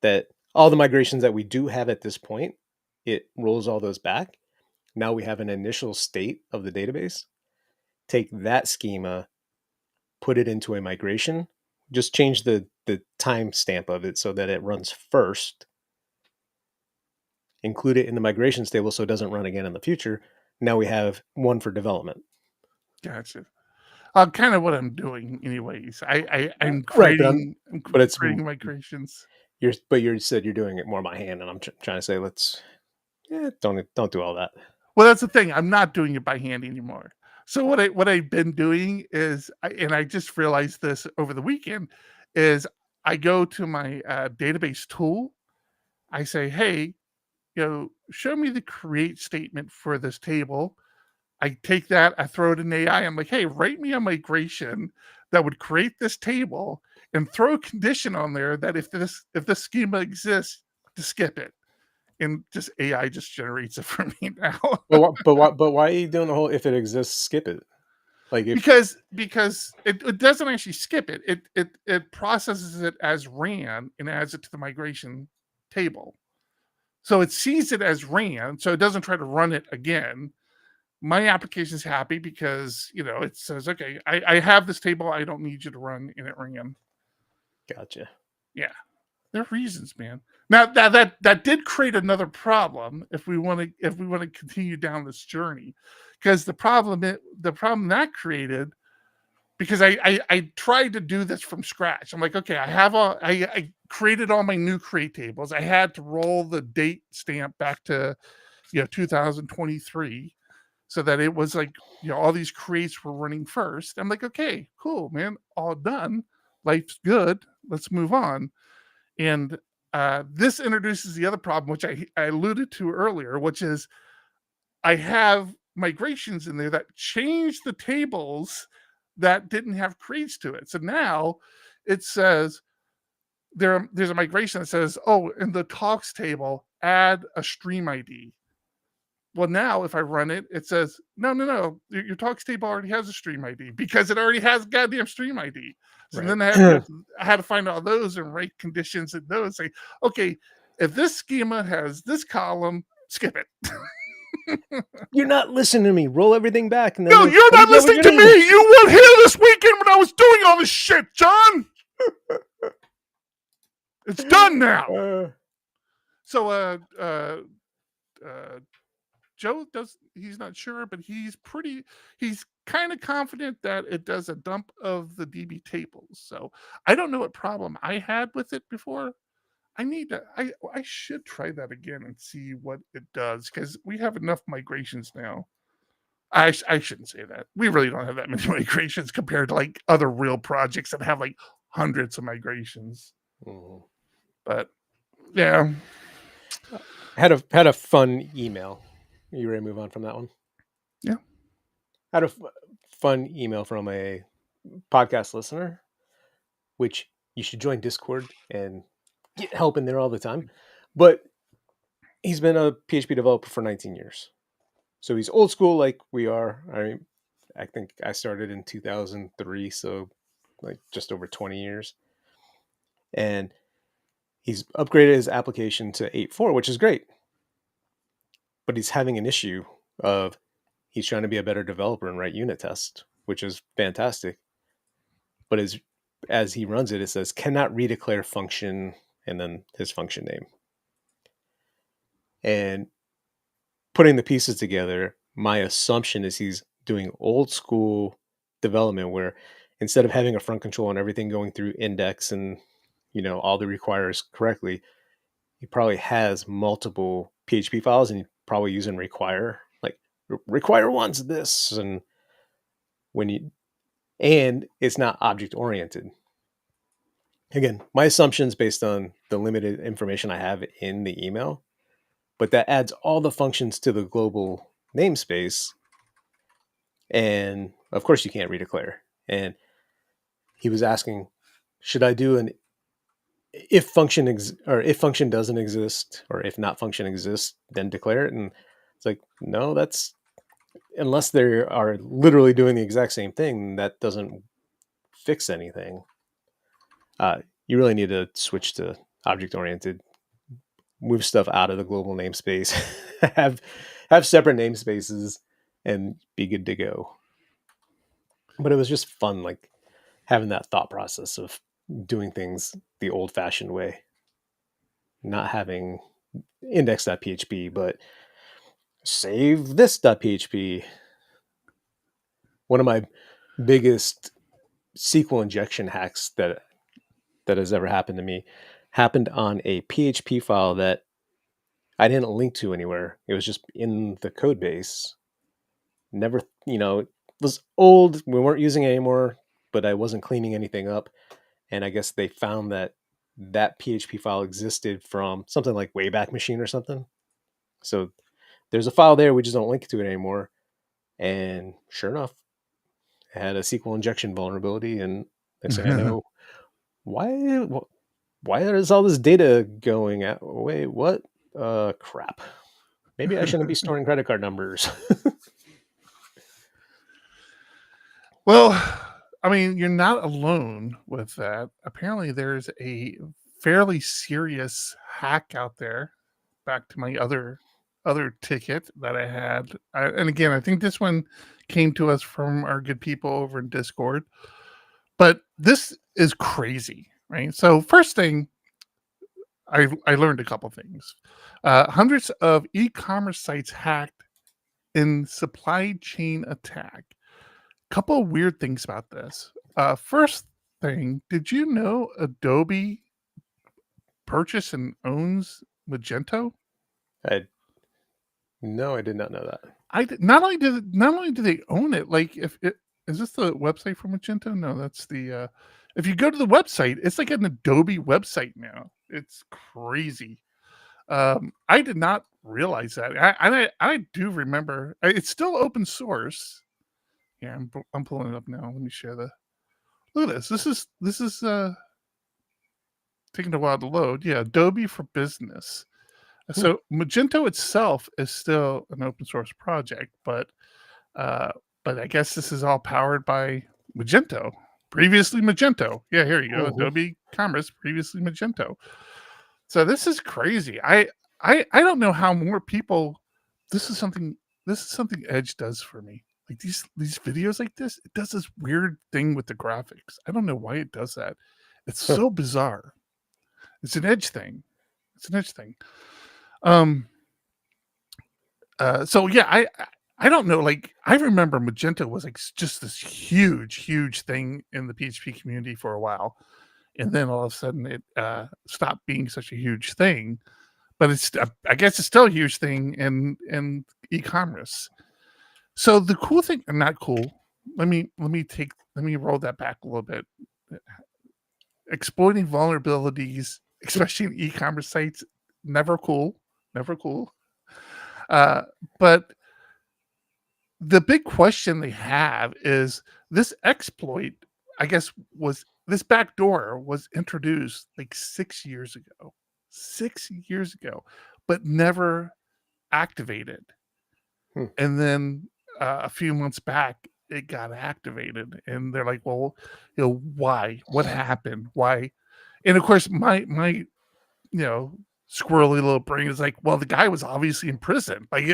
that all the migrations that we do have at this point, it rolls all those back. Now we have an initial state of the database. Take that schema, put it into a migration, just change the timestamp of it so that it runs first. include it in the migrations table so it doesn't run again in the future. Now we have one for development. Gotcha. Kind of what I'm doing, anyways. I'm Right, creating, but it's creating migrations. you said you're doing it more by hand, and I'm trying to say don't do all that. Well, that's the thing. I'm not doing it by hand anymore. So what I've been doing is, and I just realized this over the weekend, is I go to my database tool. I say, hey, show me the create statement for this table. I take that, I throw it in AI. I'm like, hey, write me a migration that would create this table and throw a condition on there that if this schema exists, to skip it. And just AI just generates it for me now. But why are you doing the whole if it exists, skip it? Like because it doesn't actually skip it. It processes it as ran and adds it to the migration table. So it sees it as ran, so it doesn't try to run it again. My application's happy because it says, okay, I have this table, I don't need you to run, and it ran. Gotcha. Yeah. There are reasons, man. Now that did create another problem if we want to continue down this journey, because the problem that created, because I tried to do this from scratch. I'm like, okay, I created all my new create tables. I had to roll the date stamp back to 2023, so that it was like all these creates were running first. I'm like, okay, cool, man, all done. Life's good. Let's move on. And this introduces the other problem, which I alluded to earlier, which is I have migrations in there that change the tables that didn't have creates to it. So now it says there's a migration that says, oh, in the talks table, add a stream ID. Well, now if I run it, it says, no, your talks table already has a stream ID because it already has goddamn stream ID. So right. then I had to find all those and write conditions in those. Say, okay, if this schema has this column, skip it. You're not listening to me. Roll everything back. And then No, you're not listening to me. You weren't here this weekend when I was doing all this shit, John. It's done now. So, Joe he's not sure, but he's kind of confident that it does a dump of the DB tables. So I don't know what problem I had with it before. I should try that again and see what it does, because we have enough migrations now. I shouldn't say that. We really don't have that many migrations compared to like other real projects that have like hundreds of migrations. Mm-hmm. But yeah, had a fun email. Are you ready to move on from that one? Yeah. Had a fun email from a podcast listener, which you should join Discord and get help in there all the time. But he's been a PHP developer for 19 years. So he's old school like we are. I think I started in 2003, so like just over 20 years. And he's upgraded his application to 8.4, which is great. But he's having an issue of he's trying to be a better developer and write unit tests, which is fantastic. But as he runs it, it says cannot redeclare function and then his function name. And putting the pieces together, my assumption is he's doing old school development where instead of having a front control and everything going through index and all the requires correctly, he probably has multiple PHP files and probably using require, like require wants this, and and it's not object oriented. Again, my assumptions based on the limited information I have in the email, but that adds all the functions to the global namespace. And of course you can't redeclare. And he was asking, should I do an if function doesn't exist, or if not function exists, then declare it? And it's like, no, that's unless they are literally doing the exact same thing, that doesn't fix anything. You really need to switch to object oriented, move stuff out of the global namespace, have separate namespaces, and be good to go. But it was just fun, like having that thought process of doing things the old-fashioned way, not having index.php, but save this.php. One of my biggest SQL injection hacks that has ever happened to me happened on a PHP file that I didn't link to anywhere. It was just in the code base. Never, it was old. We weren't using it anymore, but I wasn't cleaning anything up. And I guess they found that PHP file existed from something like Wayback Machine or something. So there's a file there. We just don't link to it anymore. And sure enough, it had a SQL injection vulnerability. And next thing I know, why is all this data going out? Wait, what? Crap. Maybe I shouldn't be storing credit card numbers. Well, I mean, you're not alone with that. Apparently, there's a fairly serious hack out there. Back to my other ticket that I had, and again, I think this one came to us from our good people over in Discord. But this is crazy, right? So first thing, I learned a couple things. Hundreds of e-commerce sites hacked in supply chain attack. Couple of weird things about this. First thing, did you know Adobe purchased and owns Magento? No, I did not know that. Not only do they own it, like is this the website for Magento? No, that's the if you go to the website, it's like an Adobe website now. It's crazy. I did not realize that. I do remember it's still open source. Yeah, I'm pulling it up now. Let me share the. Look at this. This is taking a while to load. Yeah, Adobe for Business. So Magento itself is still an open source project, but I guess this is all powered by Magento. Previously Magento. Yeah, here you go. Adobe Commerce, previously Magento. So this is crazy. I don't know how more people. This is something Edge does for me. Like these videos like this, it does this weird thing with the graphics. I don't know why it does that. It's so bizarre. It's an Edge thing. So yeah, I don't know. Like I remember Magento was like just this huge thing in the PHP community for a while, and then all of a sudden it stopped being such a huge thing. But I guess it's still a huge thing in e-commerce. So the cool thing, not cool. Let me roll that back a little bit. Exploiting vulnerabilities, especially in e-commerce sites, never cool. But the big question they have is this exploit, I guess, this backdoor was introduced like 6 years ago. 6 years ago, but never activated. And then a few months back, it got activated, and they're like, "Well, why? What happened? Why?" And of course, my squirrely little brain is like, "Well, the guy was obviously in prison. Like,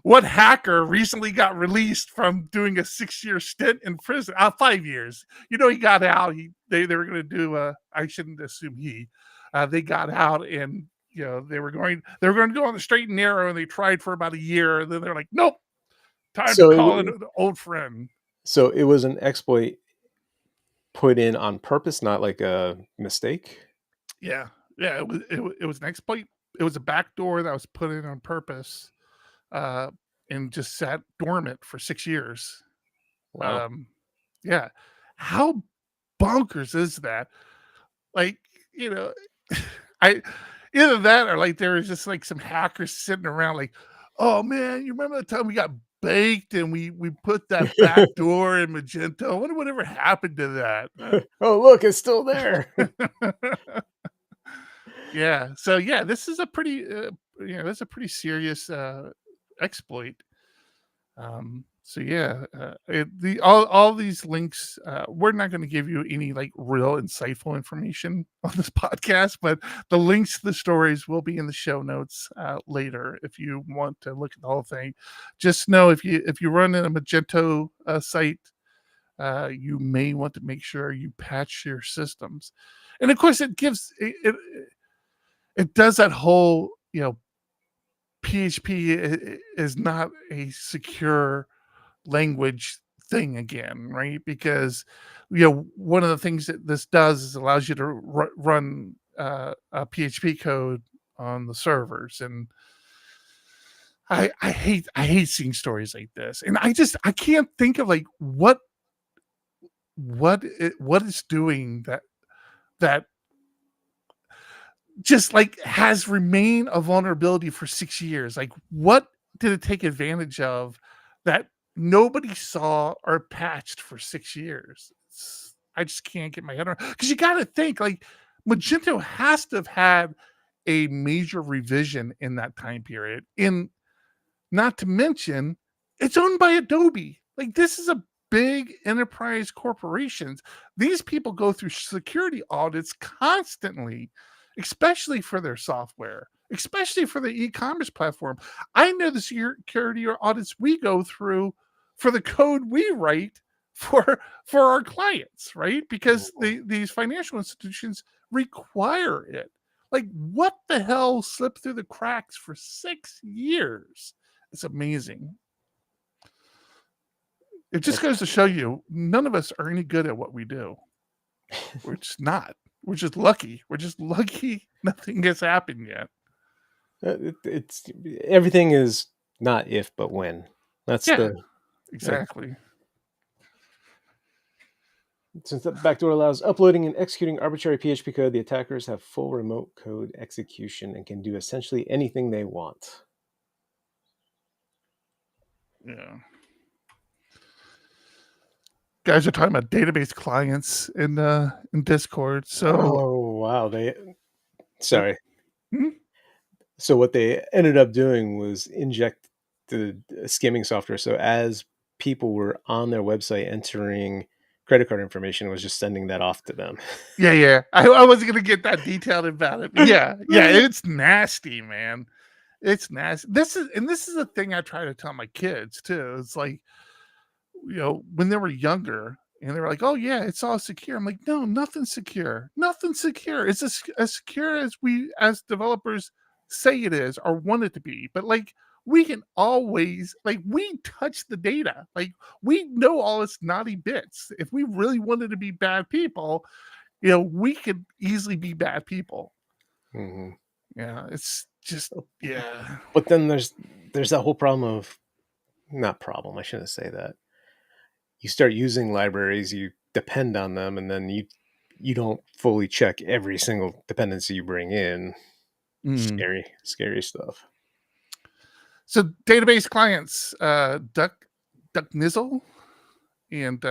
what hacker recently got released from doing a 6-year stint in prison? 5 years. He got out. They were going to do. I shouldn't assume he. They got out and." They were going to go on the straight and narrow, and they tried for about a year. And then they're like, nope, time to call it an old friend. So it was an exploit put in on purpose, not like a mistake. Yeah. It was an exploit. It was a backdoor that was put in on purpose, and just sat dormant for 6 years. Wow. Yeah. How bonkers is that? Like, either that or like there was just like some hackers sitting around like, oh man, you remember the time we got baked and we put that back door in Magento? I wonder whatever happened to that. Oh, look, it's still there. Yeah. So yeah, this is a pretty that's a pretty serious exploit. So yeah, all these links, we're not going to give you any like real insightful information on this podcast, but the links to the stories will be in the show notes later if you want to look at the whole thing. Just know if you run in a Magento site, you may want to make sure you patch your systems, and of course it it does that whole, PHP is not a secure language thing again, right? Because one of the things that this does is allows you to run a PHP code on the servers, and I hate seeing stories like this, and I can't think of like what it's doing that just like has remained a vulnerability for 6 years. Like, what did it take advantage of that nobody saw or patched for 6 years? I just can't get my head around, because you got to think like Magento has to have had a major revision in that time period. In not to mention, it's owned by Adobe. Like, this is a big enterprise corporations. These people go through security audits constantly, especially for their software, especially for the e-commerce platform. I know the security audits we go through for the code we write for our clients, right? Because these financial institutions require it. Like, what the hell slipped through the cracks for 6 years? It's amazing. It just goes to show you, none of us are any good at what we do. We're just not. We're just lucky. We're just lucky nothing has happened yet. It's everything is not if, but when. That's exactly. Since the backdoor allows uploading and executing arbitrary PHP code, the attackers have full remote code execution and can do essentially anything they want. Yeah. Guys are talking about database clients in Discord. So, oh wow, sorry. So what they ended up doing was inject the skimming software. So as people were on their website entering credit card information, it was just sending that off to them. Yeah. I wasn't gonna get that detailed about it. Yeah, it's nasty, man. It's nasty. This is a thing I try to tell my kids too. It's like, when they were younger and they were like, oh yeah, it's all secure. I'm like, no, nothing's secure. Nothing's secure. It's as secure as we as developers say it is or want it to be. But like, we can always, like, we touch the data. Like, we know all its naughty bits. If we really wanted to be bad people, we could easily be bad people. Mm-hmm. Yeah, it's just, yeah. But then there's that whole problem of, not problem, I shouldn't say that. You start using libraries, you depend on them, and then you don't fully check every single dependency you bring in. Scary stuff. So database clients, Ducknizzle and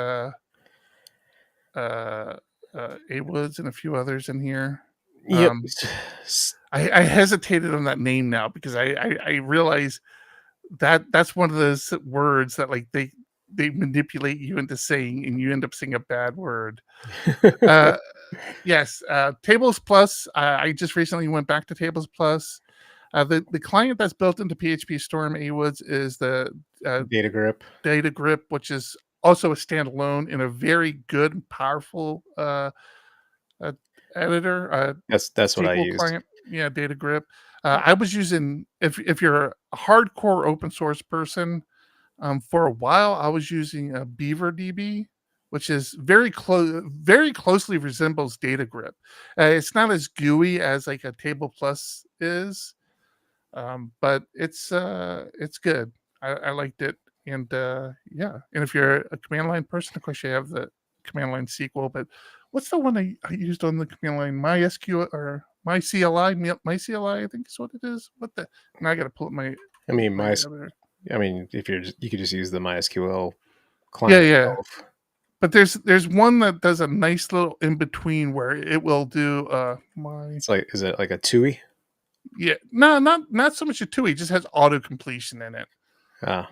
A-Woods and a few others in here. Yep. I hesitated on that name now because I realize that's one of those words that like they manipulate you into saying, and you end up saying a bad word. Yes, Tables Plus. I just recently went back to Tables Plus. The client that's built into PHP Storm A-Woods is the Data Grip, which is also a standalone and a very good and powerful editor. That's what I used. Client. Yeah, Data Grip. I was using, if you're a hardcore open source person, for a while I was using a BeaverDB, which is very closely resembles Data Grip. It's not as GUI as like a Table Plus is, but it's good. I liked it, and yeah. And if you're a command line person, of course you have the command line SQL. But what's the one I used on the command line? MySQL or MyCLI, I think is what it is. What the? Now I got to pull up my. I mean, if you could just use the MySQL client. Yeah. But there's one that does a nice little in between where it will do It's like, is it like a TUI? Yeah, no, not so much a TUI. It just has auto completion in it. Yeah,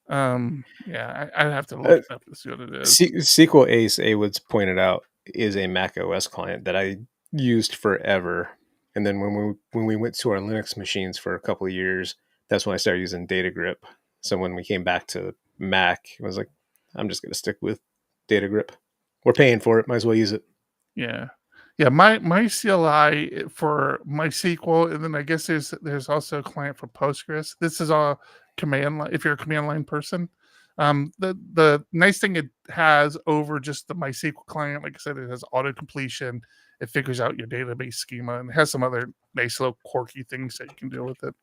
I have to look it up to see what it is. SQL Ace, A-Woods pointed out, is a Mac OS client that I used forever. And then when we went to our Linux machines for a couple of years, that's when I started using Data Grip. So when we came back to Mac, I was like, I'm just going to stick with Data Grip. We're paying for it. Might as well use it. Yeah. Yeah, my CLI for MySQL, and then I guess there's also a client for Postgres. This is all command line. If you're a command line person, the nice thing it has over just the MySQL client, like I said, it has auto completion. It figures out your database schema, and it has some other nice little quirky things that you can do with it.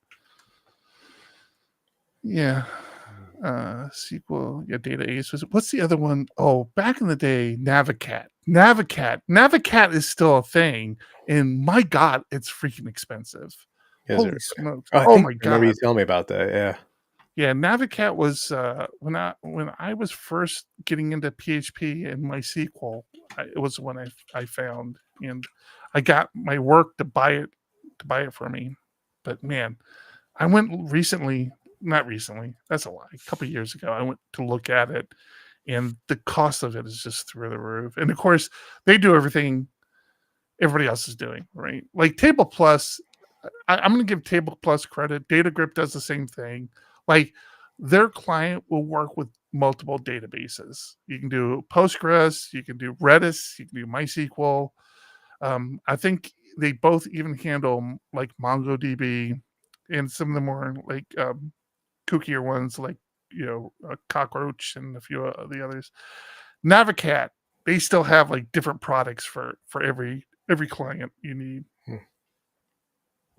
Yeah. SQL, yeah, Data Ace. What's the other one? Oh, back in the day, Navicat. Navicat is still a thing, and my God, it's freaking expensive. Holy smokes! Oh my God! I remember you telling me about that. Yeah, yeah. Navicat was when I was first getting into PHP and MySQL. It was when I found, and I got my work to buy it for me. But man, I went recently. Not recently, that's a lie. A couple of years ago, I went to look at it, and the cost of it is just through the roof. And of course, they do everything everybody else is doing, right? Like Table Plus, I'm going to give Table Plus credit. DataGrip does the same thing. Like their client will work with multiple databases. You can do Postgres, you can do Redis, you can do MySQL. I think they both even handle like MongoDB, and some of the more like kookier ones like Cockroach and a few of the others. Navicat, they still have like different products for every client you need.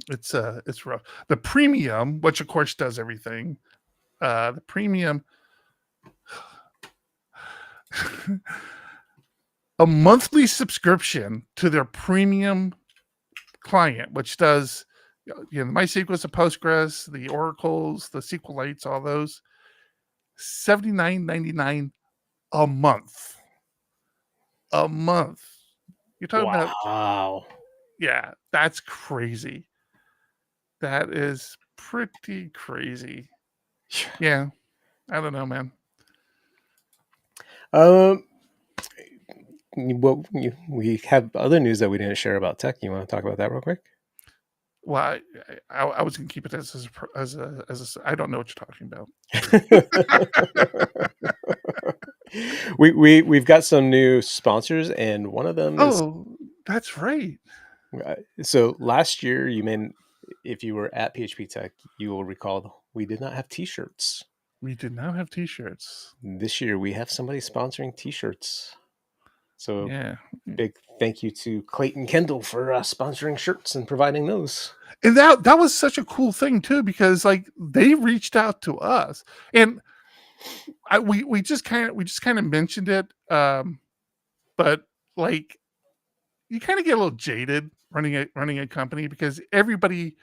It's rough. The premium, which of course does everything, the premium a monthly subscription to their premium client, which does MySQL, the Postgres, the Oracles, the SQLites, all those, $79.99 a month. A month. You're talking about, wow. Yeah, that's crazy. That is pretty crazy. Yeah, I don't know, man. Well, we have other news that we didn't share about tech. You want to talk about that real quick? Well, I was going to keep it as I don't know what you're talking about. We've got some new sponsors, and one of them is. Oh, that's right. So last year, if you were at PHP Tech, you will recall we did not have T-shirts. We did not have T-shirts. This year, we have somebody sponsoring T-shirts. So yeah, big thank you to Clayton Kendall for sponsoring shirts and providing those. And that was such a cool thing too, because like they reached out to us, and we just kind of mentioned it, but like you kind of get a little jaded running a company because everybody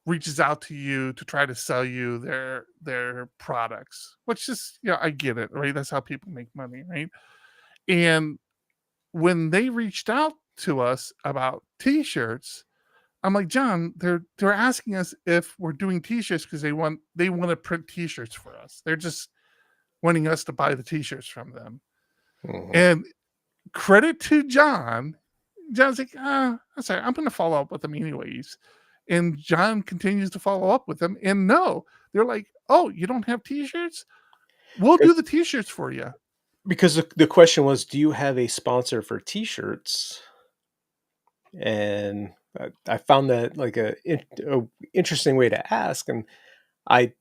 reaches out to you to try to sell you their products, which is I get it, right? That's how people make money, right? And when they reached out to us about T-shirts, I'm like, John, they're asking us if we're doing T-shirts because they want to print T-shirts for us. They're just wanting us to buy the T-shirts from them. Mm-hmm. And credit to John. John's like, I'm sorry, I'm going to follow up with them anyways. And John continues to follow up with them. And no, they're like, oh, you don't have T-shirts? We'll do the T-shirts for you. Because the question was, do you have a sponsor for T-shirts? And I found that like a interesting way to ask, and I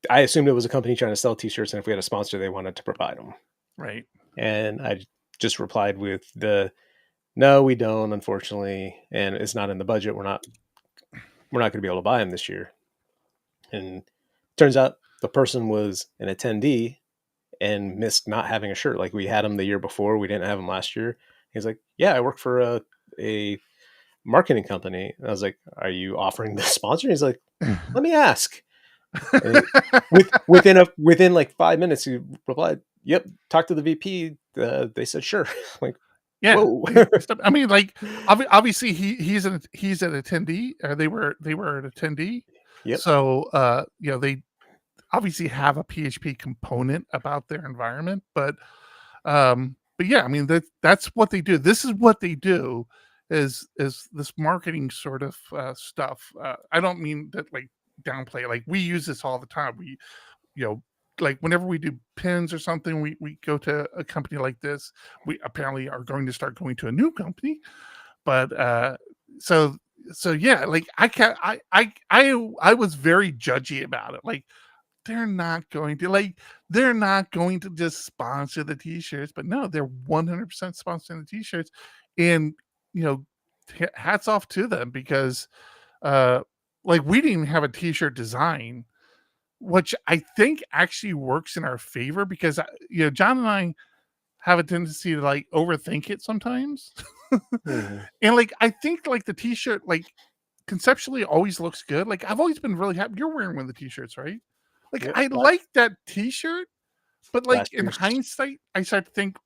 assumed it was a company trying to sell T-shirts, and if we had a sponsor, they wanted to provide them. Right. And I just replied with no, we don't, unfortunately, and it's not in the budget. We're not going to be able to buy them this year. And turns out the person was an attendee and missed not having a shirt. Like we had him the year before, we didn't have him last year. He's like, yeah, I work for a marketing company. And I was like, are you offering the sponsor? He's like, let me ask. Within like 5 minutes, he replied, yep, talk to the VP. They said, sure. Like, yeah. I mean, like obviously he's an attendee, or they were an attendee. Yep. So they obviously have a PHP component about their environment, but yeah, I mean that's what they do. This is what they do is this marketing sort of stuff. I don't mean that like downplay. Like we use this all the time. We like whenever we do pins or something, we go to a company like this. We apparently are going to start going to a new company, but so yeah, like I was very judgy about it. Like they're not going to just sponsor the t-shirts, but no, they're 100% sponsoring the t-shirts, and hats off to them, because like we didn't even have a t-shirt design, which I think actually works in our favor, because John and I have a tendency to like overthink it sometimes. And like I think like the t-shirt like conceptually always looks good. Like I've always been really happy. You're wearing one of the t-shirts, right? Like Yep. I like that t-shirt, but like Last in year's. hindsight, I start to think,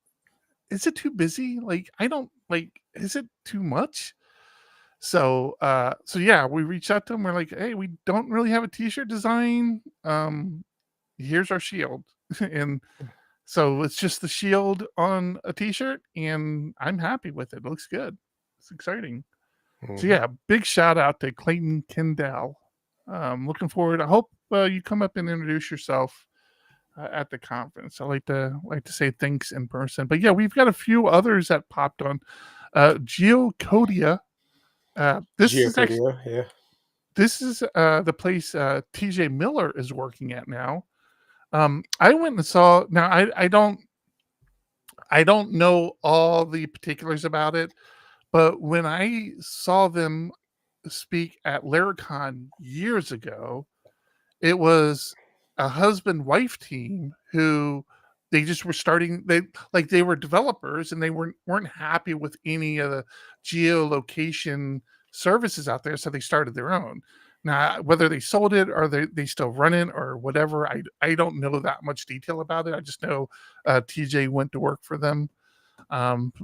is it too busy? Like I don't like, is it too much? So yeah, we reached out to them. We're like, hey, we don't really have a t-shirt design. Here's our shield. And so it's just the shield on a t-shirt, and I'm happy with it. It looks good. It's exciting. So yeah, big shout out to Clayton Kendall. Looking forward. I hope you come up and introduce yourself at the conference. I like to say thanks in person. But yeah, we've got a few others that popped on. Geocodia. This is Geocodia, the place TJ Miller is working at now. I went and saw. Now I don't know all the particulars about it, but when I saw them speak at Laracon years ago, it was a husband-wife team who they just were starting. They were developers, and they weren't happy with any of the geolocation services out there, so they started their own. Now, whether they sold it or they still run it or whatever, I don't know that much detail about it. I just know TJ went to work for them.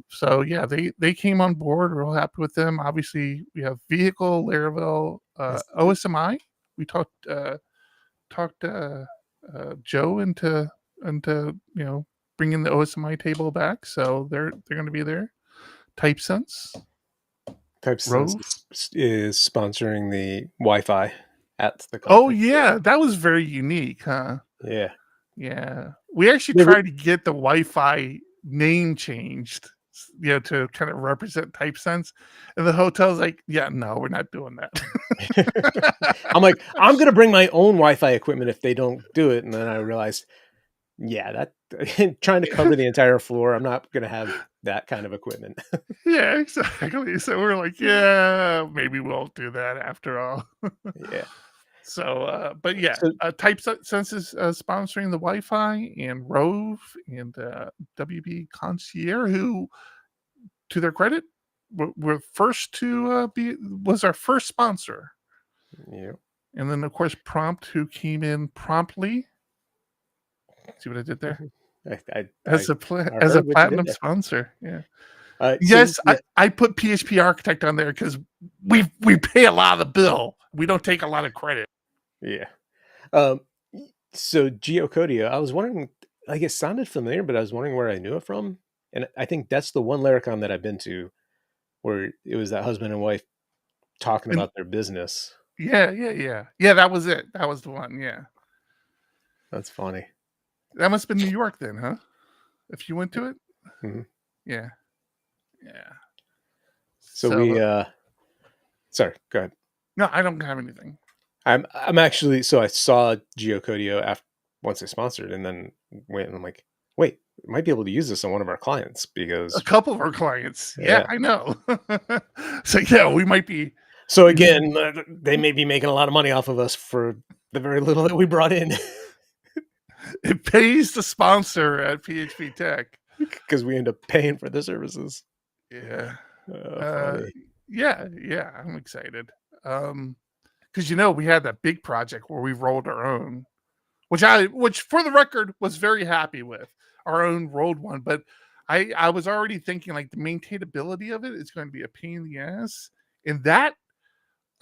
So yeah, they came on board. We're real happy with them. Obviously, we have Vehicle, Laravel, OSMI. We talked Joe into bringing the OSMI table back, so they're going to be there. TypeSense is sponsoring the Wi-Fi at the conference. Oh yeah, that was very unique, huh? Yeah. We actually tried to get the Wi-Fi name changed, to kind of represent TypeSense, and the hotel's like, yeah, no, we're not doing that. I'm like, I'm gonna bring my own Wi-Fi equipment if they don't do it, and then I realized, yeah, that trying to cover the entire floor, I'm not gonna have that kind of equipment. Yeah, exactly. So we're like, yeah, maybe we'll do that after all. Yeah. So, but yeah, TypeSense is sponsoring the Wi-Fi, and Rove and WB Concierge, who, to their credit, were first to was our first sponsor. Yeah. And then of course Prompt, who came in promptly. See what I did there? As a platinum sponsor. Yeah. Yes, I put PHP Architect on there because we pay a lot of the bill. We don't take a lot of credit. Yeah. So Geocodia, I was wondering, like, it sounded familiar, but I was wondering where I knew it from. And I think that's the one Laracon that I've been to where it was that husband and wife talking about their business. Yeah. That was it. That was the one. Yeah. That's funny. That must have been New York then, huh? If you went to it? Mm-hmm. Yeah. So we sorry, go ahead. No, I don't have anything. I'm actually, so I saw Geocodia once they sponsored, and then went and I'm like, wait, we might be able to use this on one of our clients, because a couple of our clients. Yeah. I know. So yeah, we might be. So again, they may be making a lot of money off of us for the very little that we brought in. It pays the sponsor at PHP Tech because we end up paying for the services. Yeah. Yeah. I'm excited. Because we had that big project where we rolled our own, which for the record was very happy with our own rolled one. But I was already thinking like the maintainability of it is going to be a pain in the ass, and that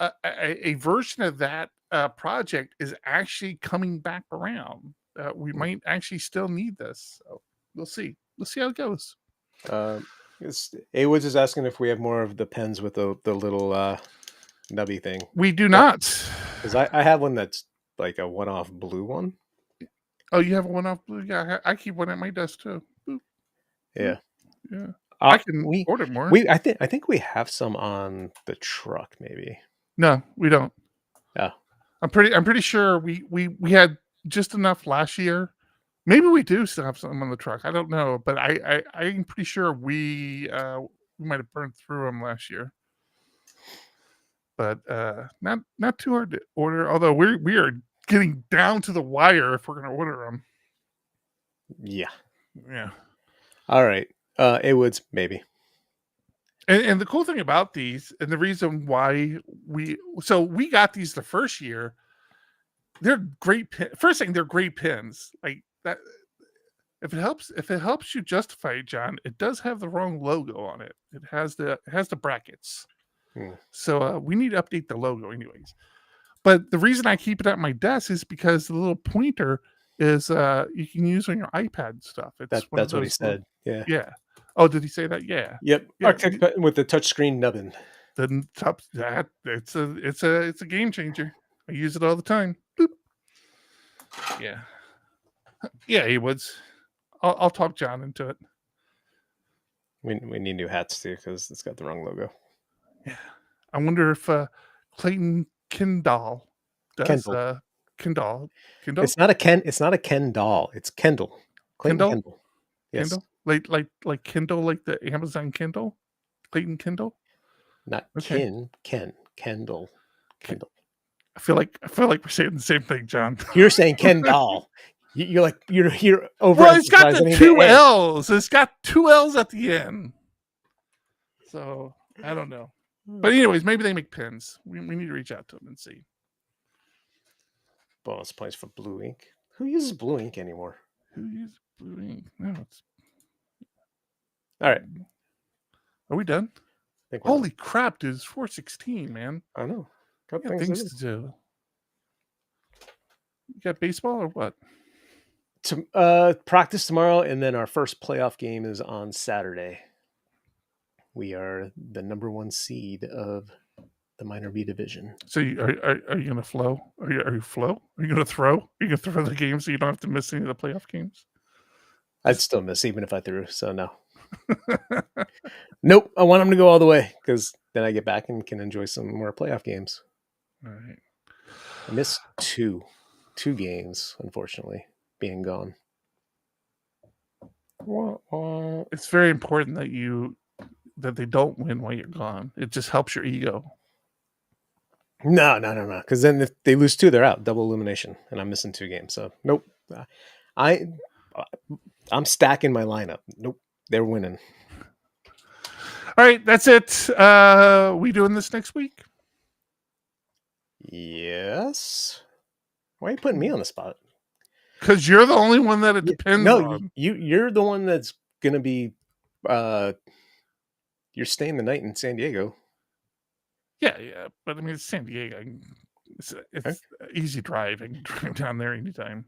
a version of that project is actually coming back around. We might actually still need this, so we'll see. We'll see how it goes. A-Woods is asking if we have more of the pens with the little nubby thing. We do not, because I have one that's like a one-off blue one. Oh, you have one off Blue? Yeah, I keep one at my desk too. Boop. Yeah. Yeah. I can order more. I think we have some on the truck, maybe. No, we don't. Oh. I'm pretty sure we had just enough last year. Maybe we do still have some on the truck. I don't know, but I'm pretty sure we might have burned through them last year. But not too hard to order. Although we are getting down to the wire if we're going to order them. Yeah. Yeah. All right. A-Woods, maybe. And the cool thing about these, and the reason why we got these the first year, they're great. First thing, they're great pins. Like that. If it helps you justify it, John, it does have the wrong logo on it. It has the brackets. So we need to update the logo anyways. But the reason I keep it at my desk is because the little pointer is you can use on your iPad and stuff. That's what he said. Yeah. Yeah. Oh, did he say that? Yeah. Yep. Yeah. With the touchscreen nubbin. The top that it's a game changer. I use it all the time. Boop. Yeah. Yeah, he would. I'll talk John into it. We need new hats too because it's got the wrong logo. Yeah. I wonder if Clayton Kendall does Kendall. It's not a Ken doll. It's Kendall. Clayton Kendall. Yes. Kendall? Like Kindle, like the Amazon Kindle? Clayton Kindle? Not okay. Kendall. I feel like we're saying the same thing, John. You're saying Ken doll. You're over. Well, it's got the two L's. It's got two L's at the end. So I don't know. But anyways, maybe they make pins. We need to reach out to them and see. Bonus points for blue ink. Who uses blue ink anymore? Who uses blue ink? No, it's all right. Are we done? Holy crap, dude! It's 4:16, man. I know. Got things to do. You got baseball or what? Practice tomorrow, and then our first playoff game is on Saturday. We are the number 1 seed of the minor B division. So are you gonna flow? Are you flow? Are you gonna throw? Are you gonna throw the game so you don't have to miss any of the playoff games? I'd still miss even if I threw. So no. Nope. I want them to go all the way because then I get back and can enjoy some more playoff games. All right. I missed two games, unfortunately, being gone. It's very important that they don't win while you're gone. It just helps your ego. No. Because then if they lose 2, they're out. Double elimination, and I'm missing 2 games. So nope. I'm stacking my lineup. Nope. They're winning. All right, that's it. We doing this next week? Yes. Why are you putting me on the spot? Because you're the only one that it depends on. You're the one that's gonna be. You're staying the night in San Diego. Yeah, but I mean, it's San Diego. It's okay. Easy drive. I can drive down there anytime.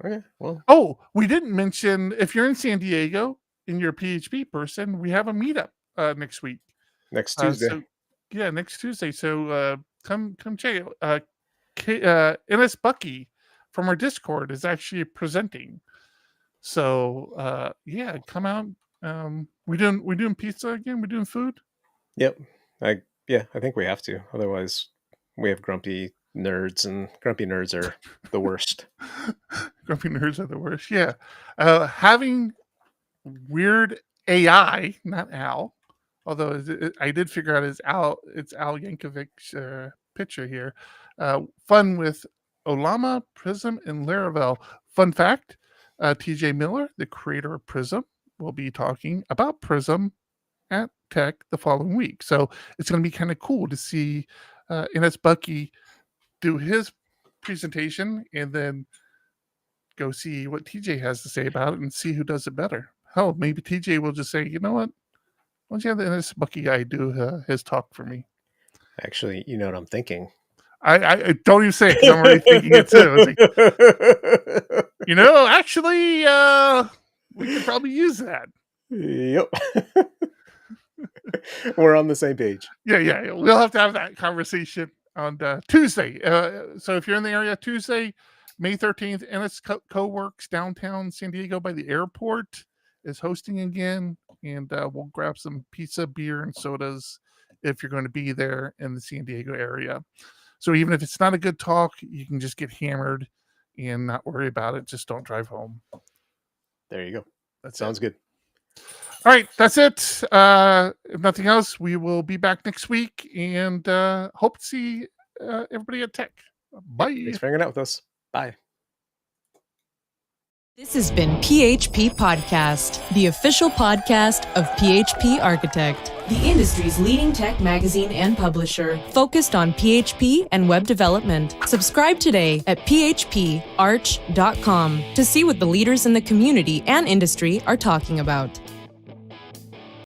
Okay. Well. Oh, we didn't mention if you're in San Diego and you're a PHP person, we have a meetup next week. Next Tuesday. Next Tuesday. So come check it. NS Bucky from our Discord is actually presenting. So come out. We doing pizza again? We're doing food? Yep. I think we have to. Otherwise, we have grumpy nerds, and grumpy nerds are the worst. Grumpy nerds are the worst. Yeah. Having weird AI, not Al, although I did figure out it's Al Yankovic's picture here. Fun with Olama, Prism, and Laravel. Fun fact, TJ Miller, the creator of Prism, will be talking about Prism at Tech the following week. So it's going to be kind of cool to see NS Bucky do his presentation and then go see what TJ has to say about it and see who does it better. Hell, maybe TJ will just say, you know what? Why don't you have the NS Bucky guy do his talk for me? Actually, you know what I'm thinking. I don't even say it because I'm already thinking it too. Like, actually, we could probably use that. Yep. We're on the same page. Yeah. We'll have to have that conversation on Tuesday. So if you're in the area Tuesday, May 13th, NS Co-works downtown San Diego by the airport is hosting again, and we'll grab some pizza, beer, and sodas if you're going to be there in the San Diego area. So even if it's not a good talk, you can just get hammered and not worry about it. Just don't drive home. There you go. That Sounds good. All right, that's it. If nothing else, we will be back next week, and hope to see everybody at Tech. Bye. Thanks for hanging out with us. Bye. This has been PHP Podcast, the official podcast of PHP Architect, the industry's leading tech magazine and publisher, focused on PHP and web development. Subscribe today at phparch.com to see what the leaders in the community and industry are talking about.